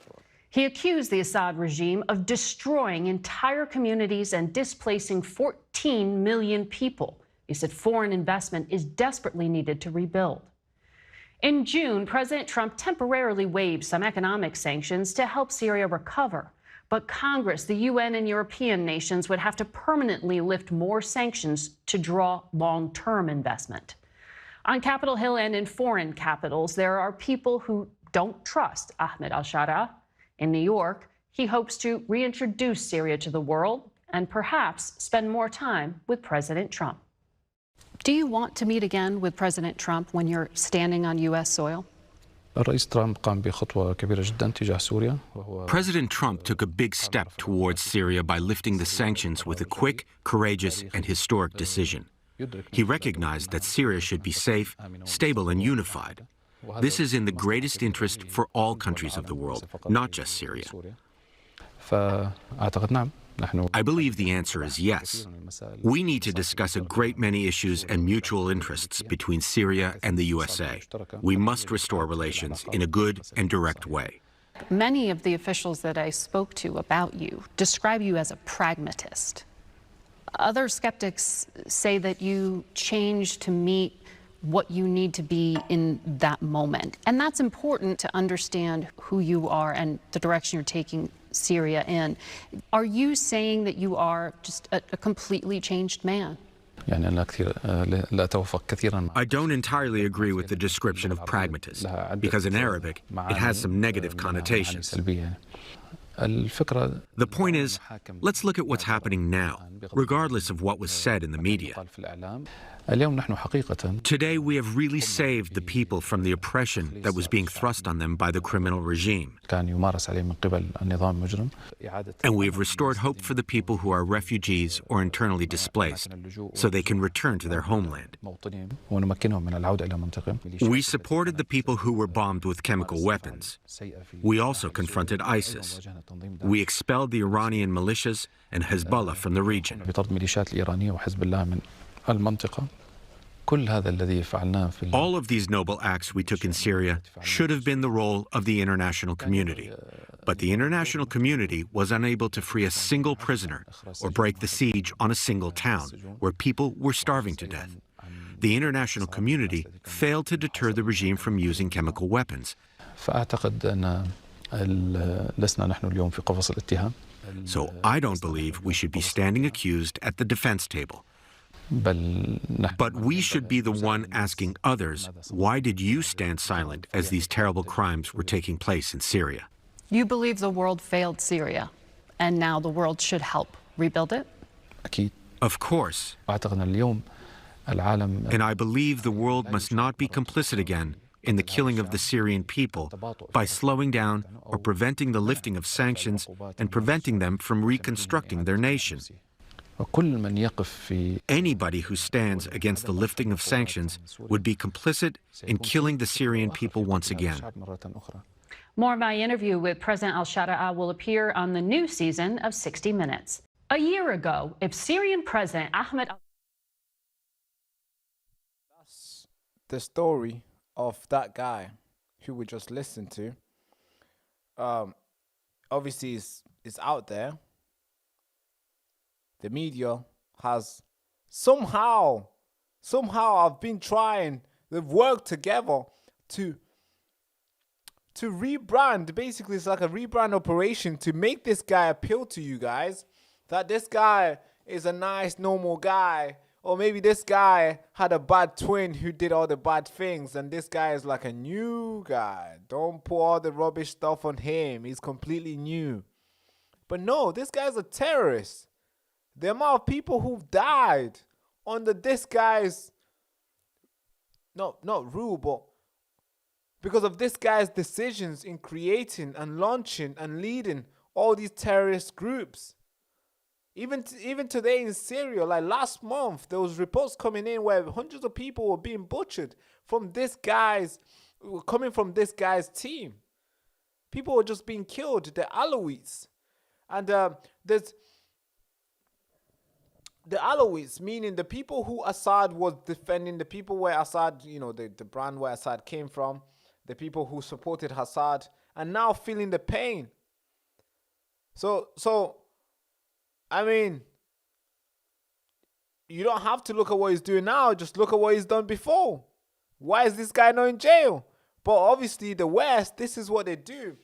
He accused the Assad regime of destroying entire communities and displacing 14 million people. He said foreign investment is desperately needed to rebuild. In June, President Trump temporarily waived some economic sanctions to help Syria recover. But Congress, the UN, and European nations would have to permanently lift more sanctions to draw long-term investment. On Capitol Hill and in foreign capitals, there are people who don't trust Ahmed al-Sharaa. In New York, he hopes to reintroduce Syria to the world and perhaps spend more time with President Trump. Do you want to meet again with President Trump when you're standing on U.S. soil? President Trump took a big step towards Syria by lifting the sanctions with a quick, courageous, and historic decision. He recognized that Syria should be safe, stable, and unified. This is in the greatest interest for all countries of the world, not just Syria. I believe the answer is yes. We need to discuss a great many issues and mutual interests between Syria and the USA. We must restore relations in a good and direct way. Many of the officials that I spoke to about you describe you as a pragmatist. Other skeptics say that you change to meet what you need to be in that moment. And that's important to understand who you are and the direction you're taking Syria in. Are you saying that you are just a completely changed man? I don't entirely agree with the description of pragmatist, because in Arabic, it has some negative connotations. The point is, let's look at what's happening now, regardless of what was said in the media. Today, we have really saved the people from the oppression that was being thrust on them by the criminal regime. And we have restored hope for the people who are refugees or internally displaced, so they can return to their homeland. We supported the people who were bombed with chemical weapons. We also confronted ISIS. We expelled the Iranian militias and Hezbollah from the region. All of these noble acts we took in Syria should have been the role of the international community. But the international community was unable to free a single prisoner or break the siege on a single town where people were starving to death. The international community failed to deter the regime from using chemical weapons. So I don't believe we should be standing accused at the defense table. But we should be the one asking others, why did you stand silent as these terrible crimes were taking place in Syria? You believe the world failed Syria, and now the world should help rebuild it? Of course. And I believe the world must not be complicit again in the killing of the Syrian people by slowing down or preventing the lifting of sanctions and preventing them from reconstructing their nation. Anybody who stands against the lifting of sanctions would be complicit in killing the Syrian people once again. More of my interview with President al-Sharaa will appear on the new season of 60 Minutes. A year ago, if Syrian President Ahmed That's the story of that guy who we just listened to. Obviously, it's out there. The media has somehow I've been trying, they've worked together to rebrand. Basically, it's like a rebrand operation to make this guy appeal to you guys, that this guy is a nice, normal guy, or maybe this guy had a bad twin who did all the bad things, and this guy is like a new guy. Don't put all the rubbish stuff on him. He's completely new. But no, this guy's a terrorist. The amount of people who've died under this guy's, not rule, but because of this guy's decisions in creating and launching and leading all these terrorist groups. Even today in Syria, like last month, there was reports coming in where hundreds of people were being butchered from coming from this guy's team. People were just being killed, the Alawites. And there's the Alawites, meaning the people who Assad was defending, the people where Assad, the brand where Assad came from, the people who supported Assad, and now feeling the pain. So I mean, you don't have to look at what he's doing now, just look at what he's done before. Why is this guy not in jail? But obviously the West, this is what they do.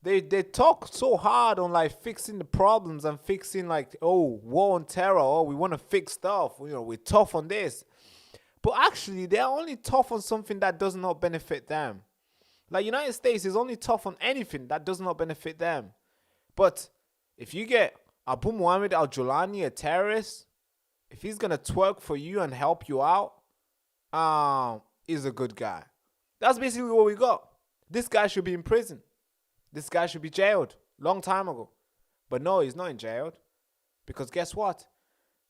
They talk so hard on like fixing the problems and fixing like, oh, war on terror, oh, we want to fix stuff, we're tough on this. But actually, they're only tough on something that does not benefit them. Like United States is only tough on anything that does not benefit them. But if you get Abu Muhammad Al-Julani, a terrorist, if he's going to twerk for you and help you out, he's a good guy. That's basically what we got. This guy should be in prison. This guy should be jailed long time ago. But no, he's not in jail. Because guess what?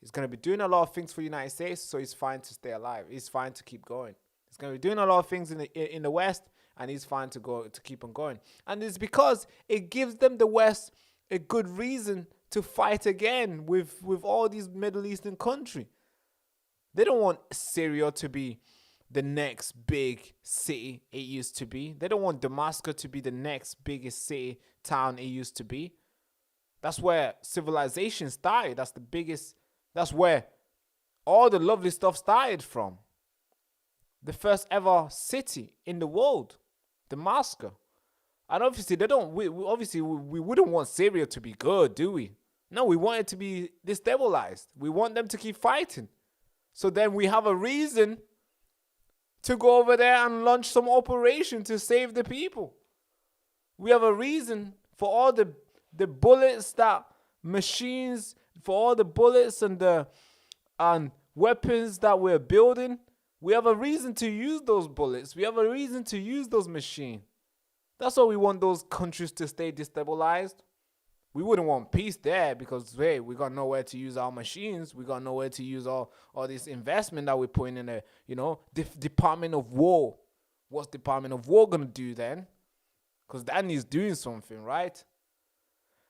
He's going to be doing a lot of things for the United States, so he's fine to stay alive. He's fine to keep going. He's going to be doing a lot of things in the West, and he's fine to keep on going. And it's because it gives them, the West, a good reason to fight again with all these Middle Eastern countries. They don't want Syria to be the next big city it used to be. They don't want Damascus to be the next biggest city, town it used to be. That's where civilization started. That's where all the lovely stuff started from. The first ever city in the world, Damascus. And obviously we wouldn't want Syria to be good, do we? No, we want it to be destabilized. We want them to keep fighting. So then we have a reason to go over there and launch some operation to save the people. We have a reason for all the bullets for all the bullets and weapons that we're building. We have a reason to use those bullets. We have a reason to use those machines. That's why we want those countries to stay destabilized. We wouldn't want peace there because, hey, we got nowhere to use our machines. We got nowhere to use all this investment that we're putting in Department of War. What's Department of War going to do then? Because that needs doing something, right?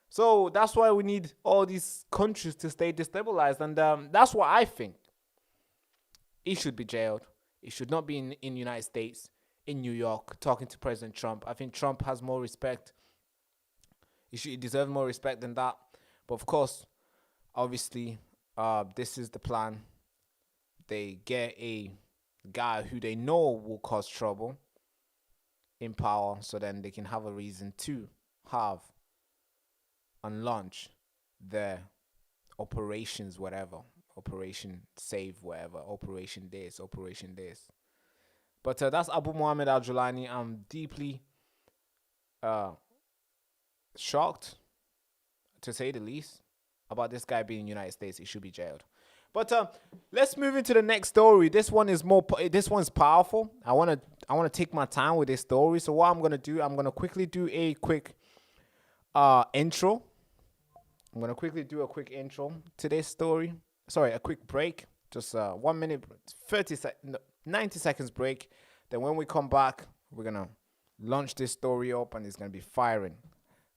So that's why we need all these countries to stay destabilized. And that's what I think. He should be jailed. He should not be in the United States, in New York, talking to President Trump. I think Trump has more respect. He deserves more respect than that. But of course, obviously, this is the plan. They get a guy who they know will cause trouble in power, so then they can have a reason to have and launch their operations, whatever. Operation Save, whatever. Operation this. But that's Abu Muhammad Al-Julani. I'm deeply shocked, to say the least, about this guy being in the United States. He should be jailed. But let's move into the next story. This one's powerful. I want to take my time with this story. So what I'm going to do, I'm going to quickly do a quick intro. I'm going to quickly do a quick intro to this story. Sorry, a quick break. Just 1 minute, 90 seconds break. Then when we come back, we're going to launch this story up and it's going to be firing.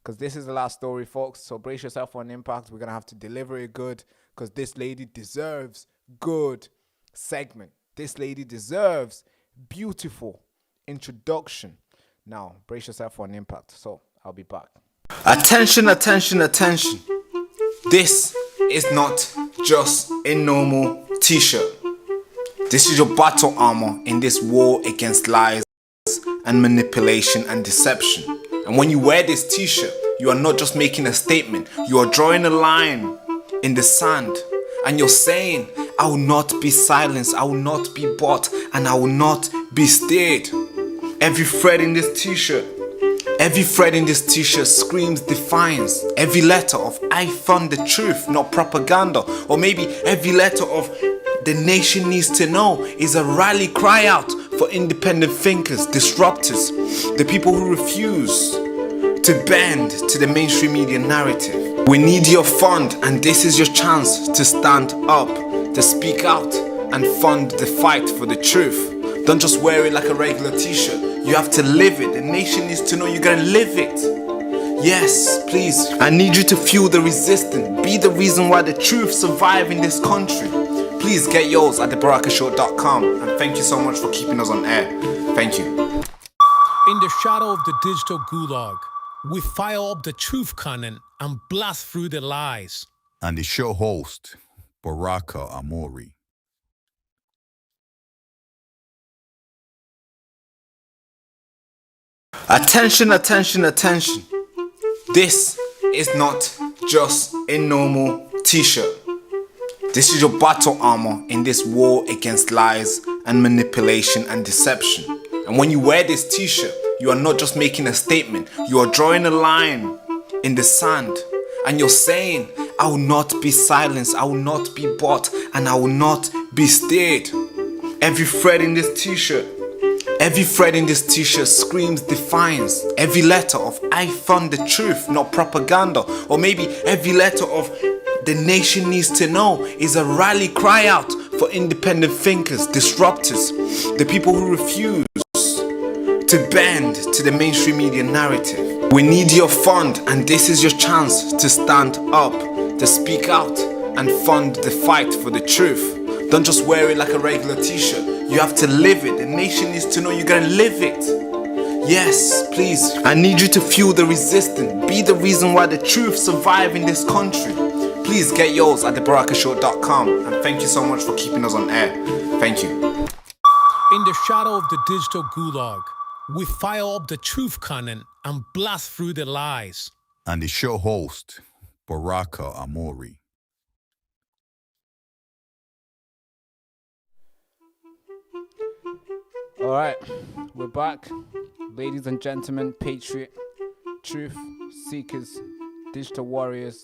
Because this is the last story, folks. So brace yourself for an impact. We're going to have to deliver it good because this lady deserves good segment. This lady deserves beautiful introduction. Now, brace yourself for an impact. So I'll be back. Attention, attention, attention. This is not just a normal t-shirt. This is your battle armor in this war against lies and manipulation and deception. And when you wear this t-shirt, you are not just making a statement. You are drawing a line in the sand. And you're saying, I will not be silenced. I will not be bought. And I will not be steered. Every thread in this t-shirt screams defiance. Every letter of I found the truth, not propaganda. Or maybe every letter of the nation needs to know is a rally cry out for independent thinkers, disruptors, the people who refuse to bend to the mainstream media narrative. We need your fund, and this is your chance to stand up, to speak out and fund the fight for the truth. Don't just wear it like a regular t-shirt. You have to live it. The nation needs to know you're gonna live it. Yes, please. I need you to fuel the resistance. Be the reason why the truth survives in this country. Please get yours at thebarakashow.com. And thank you so much for keeping us on air. Thank you. In the shadow of the digital gulag, we fire up the truth cannon and blast through the lies. And the show host, Baraka Amuri. Attention, attention, attention. This is not just a normal t-shirt. This is your battle armor in this war against lies and manipulation and deception. And when you wear this t-shirt, you are not just making a statement. You are drawing a line in the sand. And you're saying, I will not be silenced. I will not be bought. And I will not be steered. Every thread in this t-shirt screams defiance. Every letter of I found the truth, not propaganda. Or maybe every letter of the nation needs to know is a rally cry out for independent thinkers, disruptors, the people who refuse to bend to the mainstream media narrative. We need your fund, and this is your chance to stand up, to speak out and fund the fight for the truth. Don't just wear it like a regular t-shirt. You have to live it. The nation needs to know you're gonna live it. Yes, please. I need you to fuel the resistance. Be the reason why the truth survive in this country. Please get yours at thebarakashow.com. And thank you so much for keeping us on air. Thank you. In the shadow of the digital gulag, we file up the truth content and blast through the lies. And the show host, Baraka Amuri. All right, we're back. Ladies and gentlemen, patriot, truth seekers, digital warriors,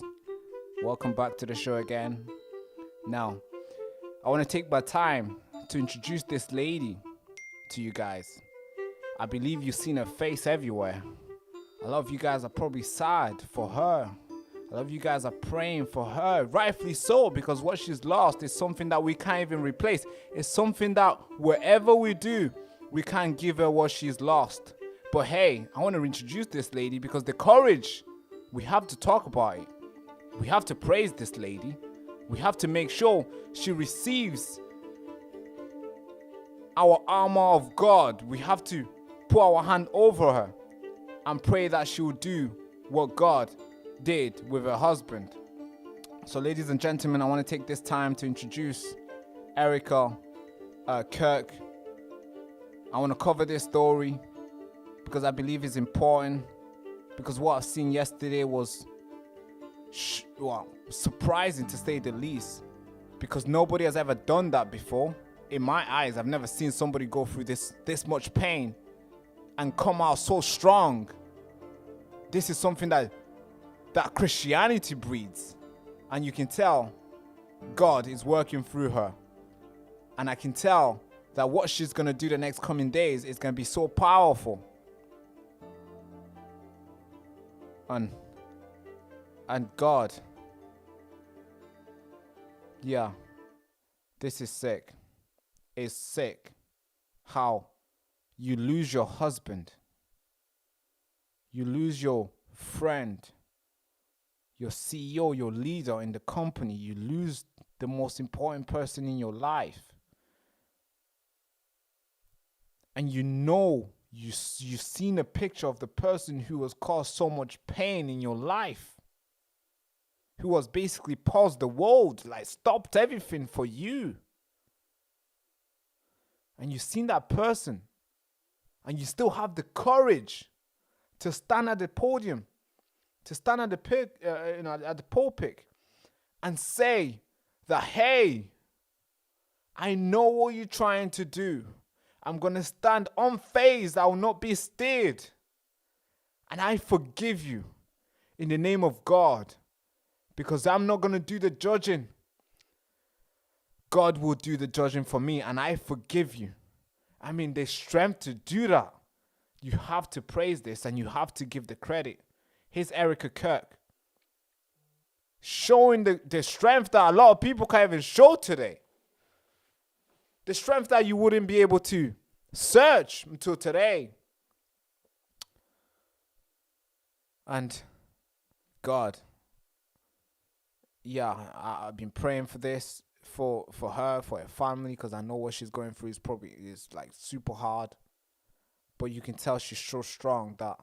welcome back to the show again. Now, I want to take my time to introduce this lady to you guys. I believe you've seen her face everywhere. A lot of you guys are probably sad for her. A lot of you guys are praying for her, rightfully so, because what she's lost is something that we can't even replace. It's something that wherever we do, we can't give her what she's lost. But hey, I want to introduce this lady because the courage, we have to talk about it. We have to praise this lady. We have to make sure she receives our armor of God. We have to put our hand over her and pray that she will do what God did with her husband. So ladies and gentlemen, I want to take this time to introduce Erica Kirk. I want to cover this story because I believe it's important, because what I've seen yesterday was surprising to say the least, because nobody has ever done that before. In my eyes, I've never seen somebody go through this much pain and come out so strong. This is something that Christianity breeds, and you can tell God is working through her, and I can tell that what she's going to do the next coming days is going to be so powerful. And God, yeah, this is sick. It's sick how you lose your husband, you lose your friend, your CEO, your leader in the company. You lose the most important person in your life. And you know, you've seen a picture of the person who has caused so much pain in your life, who has basically paused the world, like stopped everything for you. And you've seen that person, and you still have the courage to stand at the podium, to stand at the at the pulpit and say that, hey, I know what you're trying to do. I'm going to stand unfazed. I will not be stirred. And I forgive you in the name of God, because I'm not going to do the judging. God will do the judging for me, and I forgive you. I mean, there's strength to do that. You have to praise this, and you have to give the credit. Here's Erica Kirk showing the strength that a lot of people can't even show today. The strength that you wouldn't be able to search until today. And God, yeah, I've been praying for this, for her, for her family, because I know what she's going through is like super hard. But you can tell she's so strong that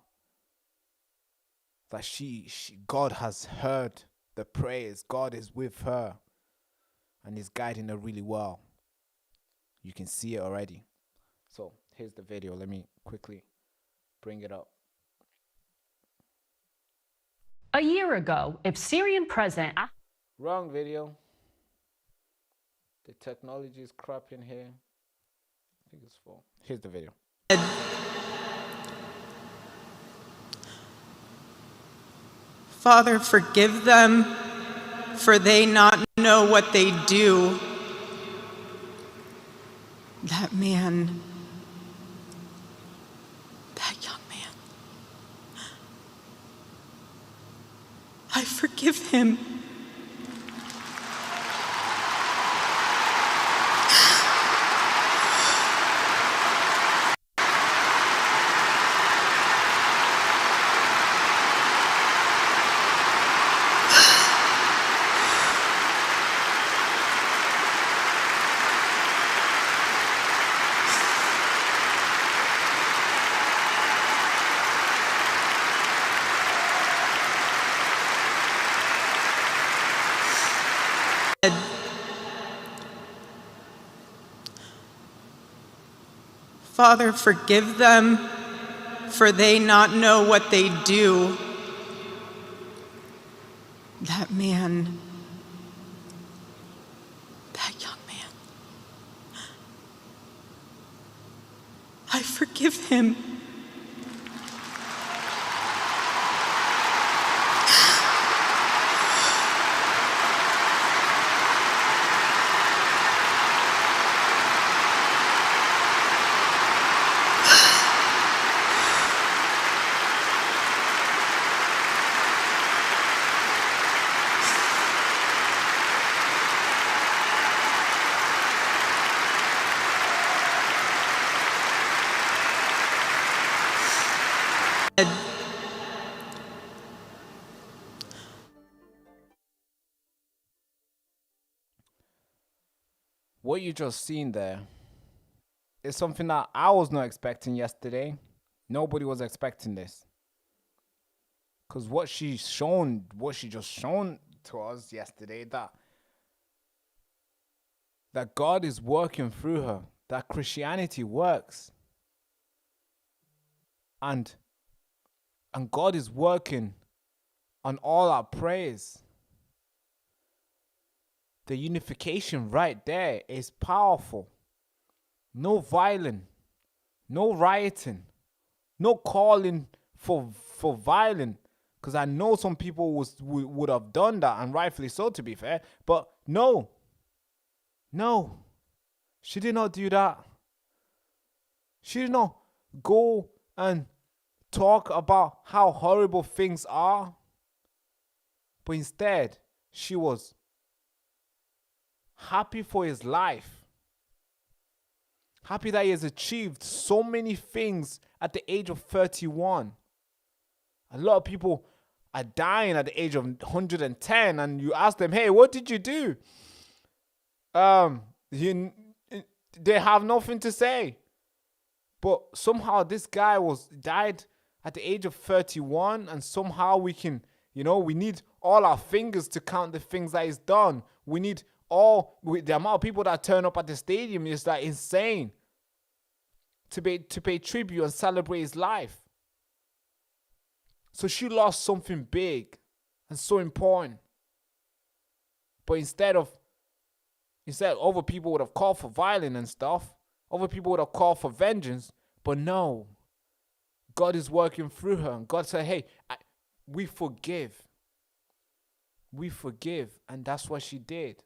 God has heard the prayers. God is with her and is guiding her really well. You can see it already. So here's the video. Let me quickly bring it up. A year ago, if Syrian President... Wrong video. The technology is crap in here. I think it's full. Here's the video. Father, forgive them, for they not know what they do. That man, that young man, I forgive him. Father, forgive them, for they not know what they do. That man, that young man, I forgive him. What you just seen there is something that I was not expecting yesterday. Nobody was expecting this. Because what she just shown to us yesterday, that God is working through her, that Christianity works. And God is working on all our prayers. The unification right there is powerful. No violence, no rioting, no calling for violence. Because I know some people would have done that, and rightfully so, to be fair. But no, she did not do that. She did not go and talk about how horrible things are. But instead, she was happy for his life. Happy that he has achieved so many things at the age of 31. A lot of people are dying at the age of 110, and you ask them, hey, what did you do? They have nothing to say. But somehow this guy died at the age of 31, and somehow we can, we need all our fingers to count the things that he's done. We need the amount of people that turn up at the stadium is like insane to pay tribute and celebrate his life. So she lost something big and so important. But instead other people would have called for violence and stuff. Other people would have called for vengeance. But no, God is working through her. And God said, hey, we forgive. We forgive. And that's what she did.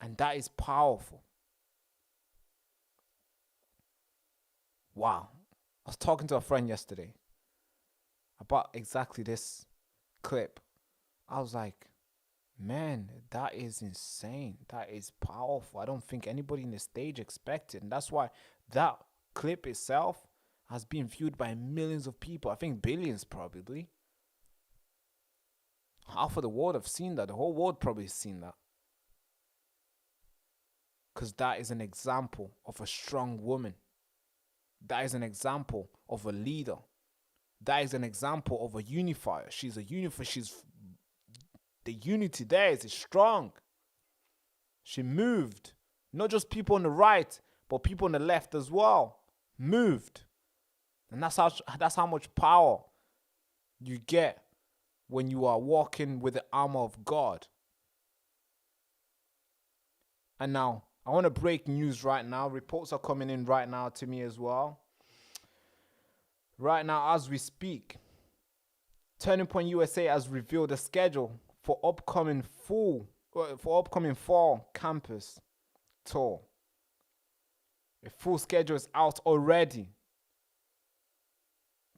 And that is powerful. Wow. I was talking to a friend yesterday about exactly this clip. I was like, man, that is insane. That is powerful. I don't think anybody in the stage expected. And that's why that clip itself has been viewed by millions of people. I think billions probably. Half of the world have seen that. The whole world probably seen that. Because that is an example of a strong woman. That is an example of a leader. That is an example of a unifier. She's a unifier. The unity there is strong. She moved. Not just people on the right, but people on the left as well. Moved. And that's how much power you get when you are walking with the armor of God. And now, I want to break news right now. Reports are coming in right now to me as well. Right now, as we speak, Turning Point USA has revealed a schedule for upcoming fall campus tour. A full schedule is out already.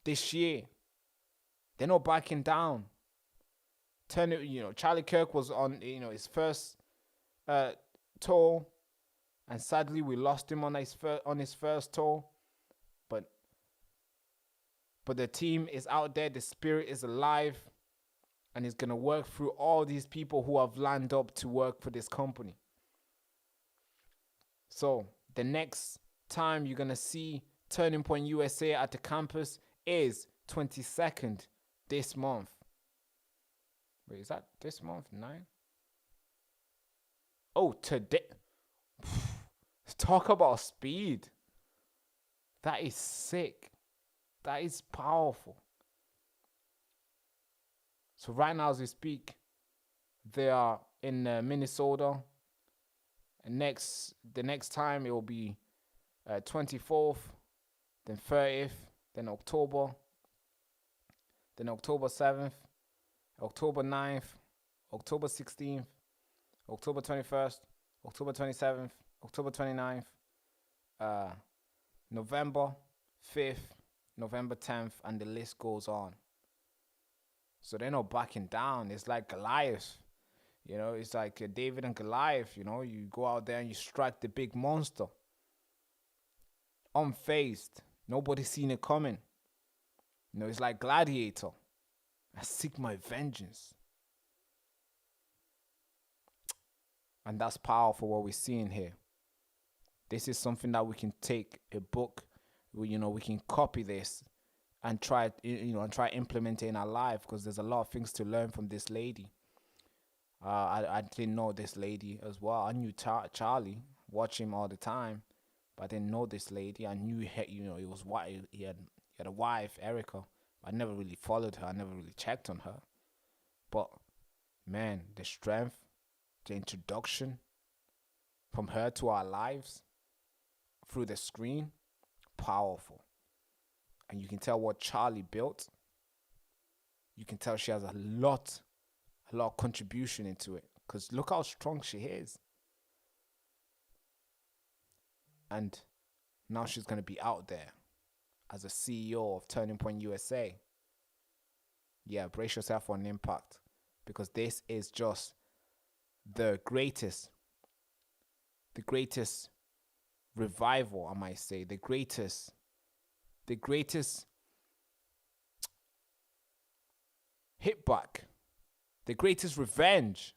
This year, they're not backing down. Charlie Kirk was on his first tour, and sadly we lost him on his first tour. But the team is out there. The spirit is alive, and it's gonna work through all these people who have lined up to work for this company. So the next time you're gonna see Turning Point USA at the campus is 22nd this month. Wait, is that this month? 9? Oh, today. Talk about speed. That is sick. That is powerful. So right now as we speak, they are in Minnesota. And the next time it will be 24th, then 30th, then October 7th, October 9th, October 16th, October 21st, October 27th, October 29th, November 5th, November 10th, and the list goes on. So they're not backing down. It's like Goliath. You know, it's like David and Goliath. You know, you go out there and you strike the big monster. Unfazed. Nobody's seen it coming. You know, it's like Gladiator. I seek my vengeance. And that's powerful what we're seeing here. This is something that we can take a book, you know, we can copy this and try, you know, and try implement it in our life, because there's a lot of things to learn from this lady. I didn't know this lady as well. I knew Charlie, watch him all the time, but I didn't know this lady. I knew, you know, he had a wife, Erica. I never really followed her. I never really checked on her. But man, the strength, the introduction from her to our lives through the screen, powerful. And you can tell what Charlie built. You can tell she has a lot of contribution into it, because look how strong she is. And now she's going to be out there as a CEO of Turning Point USA. Yeah, brace yourself for an impact, because this is just the greatest revival, I might say, the greatest hit back, the greatest revenge,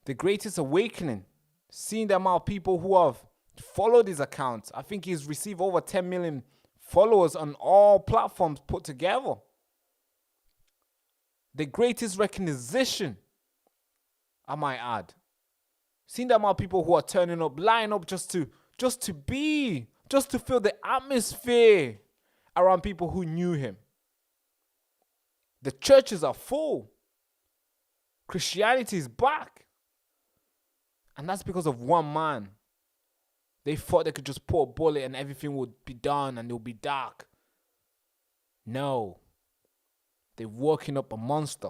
the greatest awakening. Seeing the amount of people who have followed his accounts. I think he's received over 10 million followers on all platforms put together. The greatest recognition, I might add. Seeing the amount of people who are turning up, lining up just to feel the atmosphere around people who knew him. The churches are full. Christianity is back. And that's because of one man. They thought they could just put a bullet and everything would be done and it would be dark. No. They're working up a monster.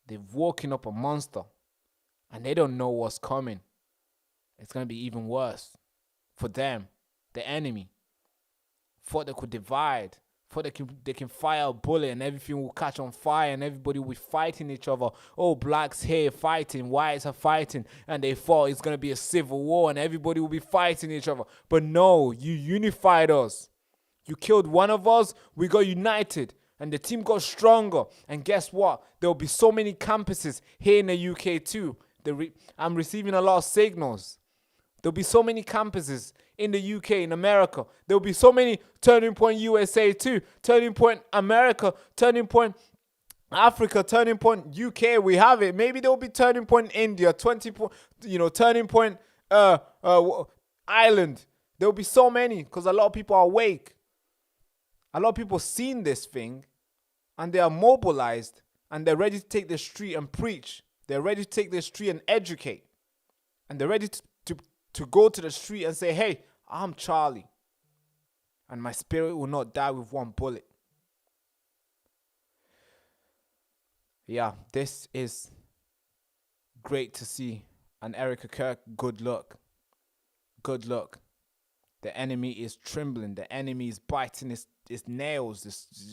They're working up a monster. And they don't know what's coming. It's going to be even worse for them, the enemy. Thought they could divide. Thought they can fire a bullet and everything will catch on fire and everybody will be fighting each other. Oh, blacks here fighting, whites are fighting. And they thought it's going to be a civil war and everybody will be fighting each other. But no, you unified us. You killed one of us, we got united. And the team got stronger. And guess what? There will be so many campuses here in the UK too. I'm receiving a lot of signals. There'll be so many campuses in the UK, in America. There'll be so many Turning Point USA too. Turning Point America, Turning Point Africa, Turning Point UK. We have it. Maybe there'll be Turning Point India, Turning Point Ireland. There'll be so many because a lot of people are awake. A lot of people seen this thing and they are mobilized and they're ready to take the street and preach. They're ready to take the street and educate. And they're ready to go to the street and say, hey, I'm Charlie. And my spirit will not die with one bullet. Yeah, this is great to see. And Erica Kirk, good luck. Good luck. The enemy is trembling. The enemy is biting his nails.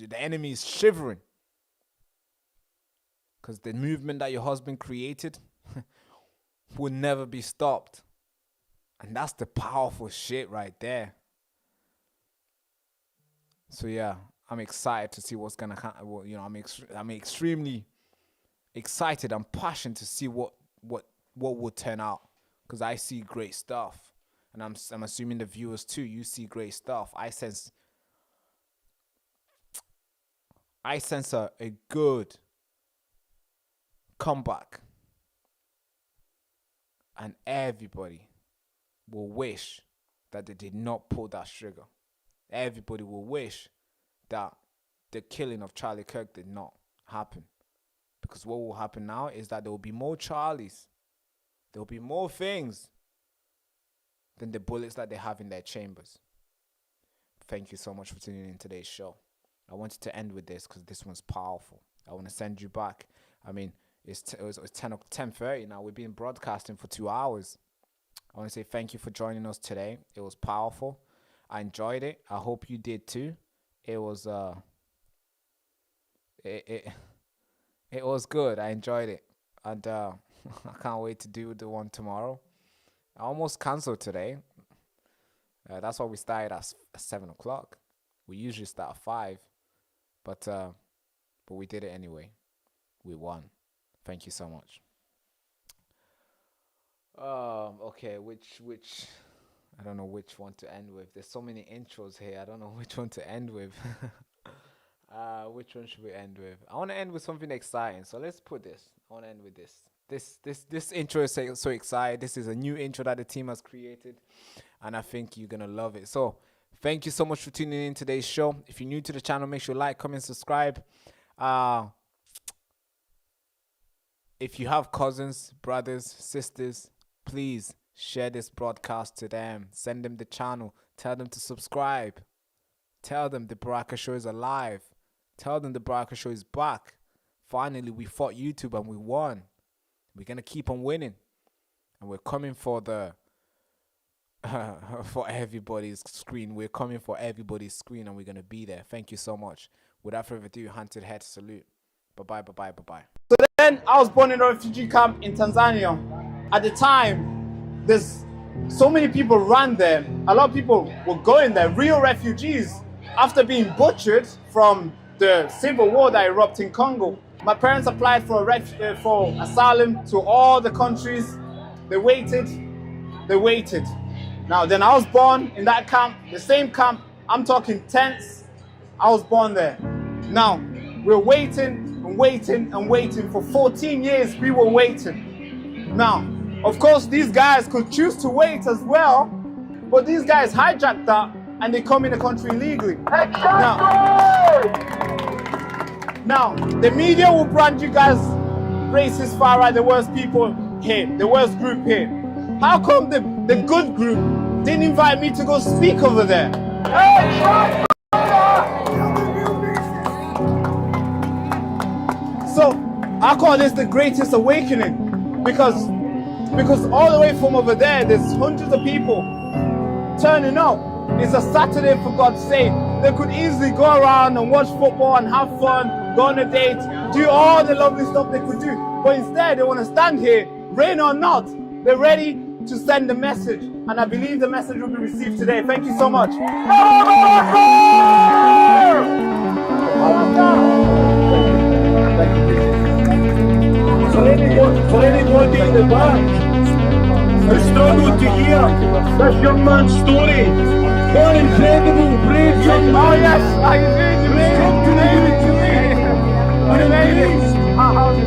The enemy is shivering. Because the movement that your husband created will never be stopped. And that's the powerful shit right there. So yeah, I'm excited to see what's gonna happen. Well, you know, I'm extremely excited. I'm passionate to see what will turn out, because I see great stuff, and I'm assuming the viewers too. You see great stuff. I sense a good come back. And everybody will wish that they did not pull that trigger. Everybody will wish that the killing of Charlie Kirk did not happen. Because what will happen now is that there will be more Charlies. There will be more things than the bullets that they have in their chambers. Thank you so much for tuning in today's show. I wanted to end with this because this one's powerful. I want to send you back. I mean, it's 10:30 now. We've been broadcasting for 2 hours. I want to say thank you for joining us today. It was powerful. I enjoyed it. I hope you did too. It was it was good. I enjoyed it, and I can't wait to do the one tomorrow. I almost canceled today. That's why we started at 7 o'clock. We usually start at 5, but we did it anyway. We won. Thank you so much. Okay, which I don't know which one to end with. There's so many intros here. I don't know which one to end with. Which one should we end with? I want to end with something exciting. So let's put this. I want to end with this. This intro is so exciting. This is a new intro that the team has created, and I think you're gonna love it. So thank you so much for tuning in today's show. If you're new to the channel, make sure you like, comment, subscribe. If you have cousins, brothers, sisters, please share this broadcast to them. Send them the channel. Tell them to subscribe. Tell them the Baraka Show is alive. Tell them the Baraka Show is back. Finally, we fought YouTube and we won. We're going to keep on winning. And we're coming for the for everybody's screen. We're coming for everybody's screen, and we're going to be there. Thank you so much. Without further ado, hand to the head salute. Bye-bye, bye-bye, bye-bye. So then I was born in a refugee camp in Tanzania. At the time, there's so many people ran there. A lot of people were going there, real refugees, after being butchered from the civil war that erupted in Congo. My parents applied for asylum to all the countries. They waited. Now, then I was born in that camp, the same camp. I'm talking tents. I was born there. Now, we're waiting and waiting. For 14 years, we were waiting. Now, of course, these guys could choose to wait as well, but these guys hijacked that and they come in the country illegally. Now, the media will brand you guys racist, far right, the worst people here, the worst group here. How come the good group didn't invite me to go speak over there? So I call this the greatest awakening because all the way from over there, there's hundreds of people turning up. It's a Saturday, for God's sake. They could easily go around and watch football and have fun, go on a date, do all the lovely stuff they could do. But instead, they want to stand here, rain or not. They're ready to send the message. And I believe the message will be received today. Thank you so much. For anybody in the back, I struggled to hear this young man's story. What incredible, brave young man. Oh yes, I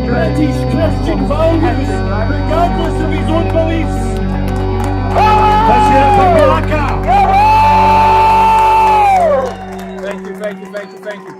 British Christian values, regardless of his own beliefs. Let's hear it for Baraka. Thank you.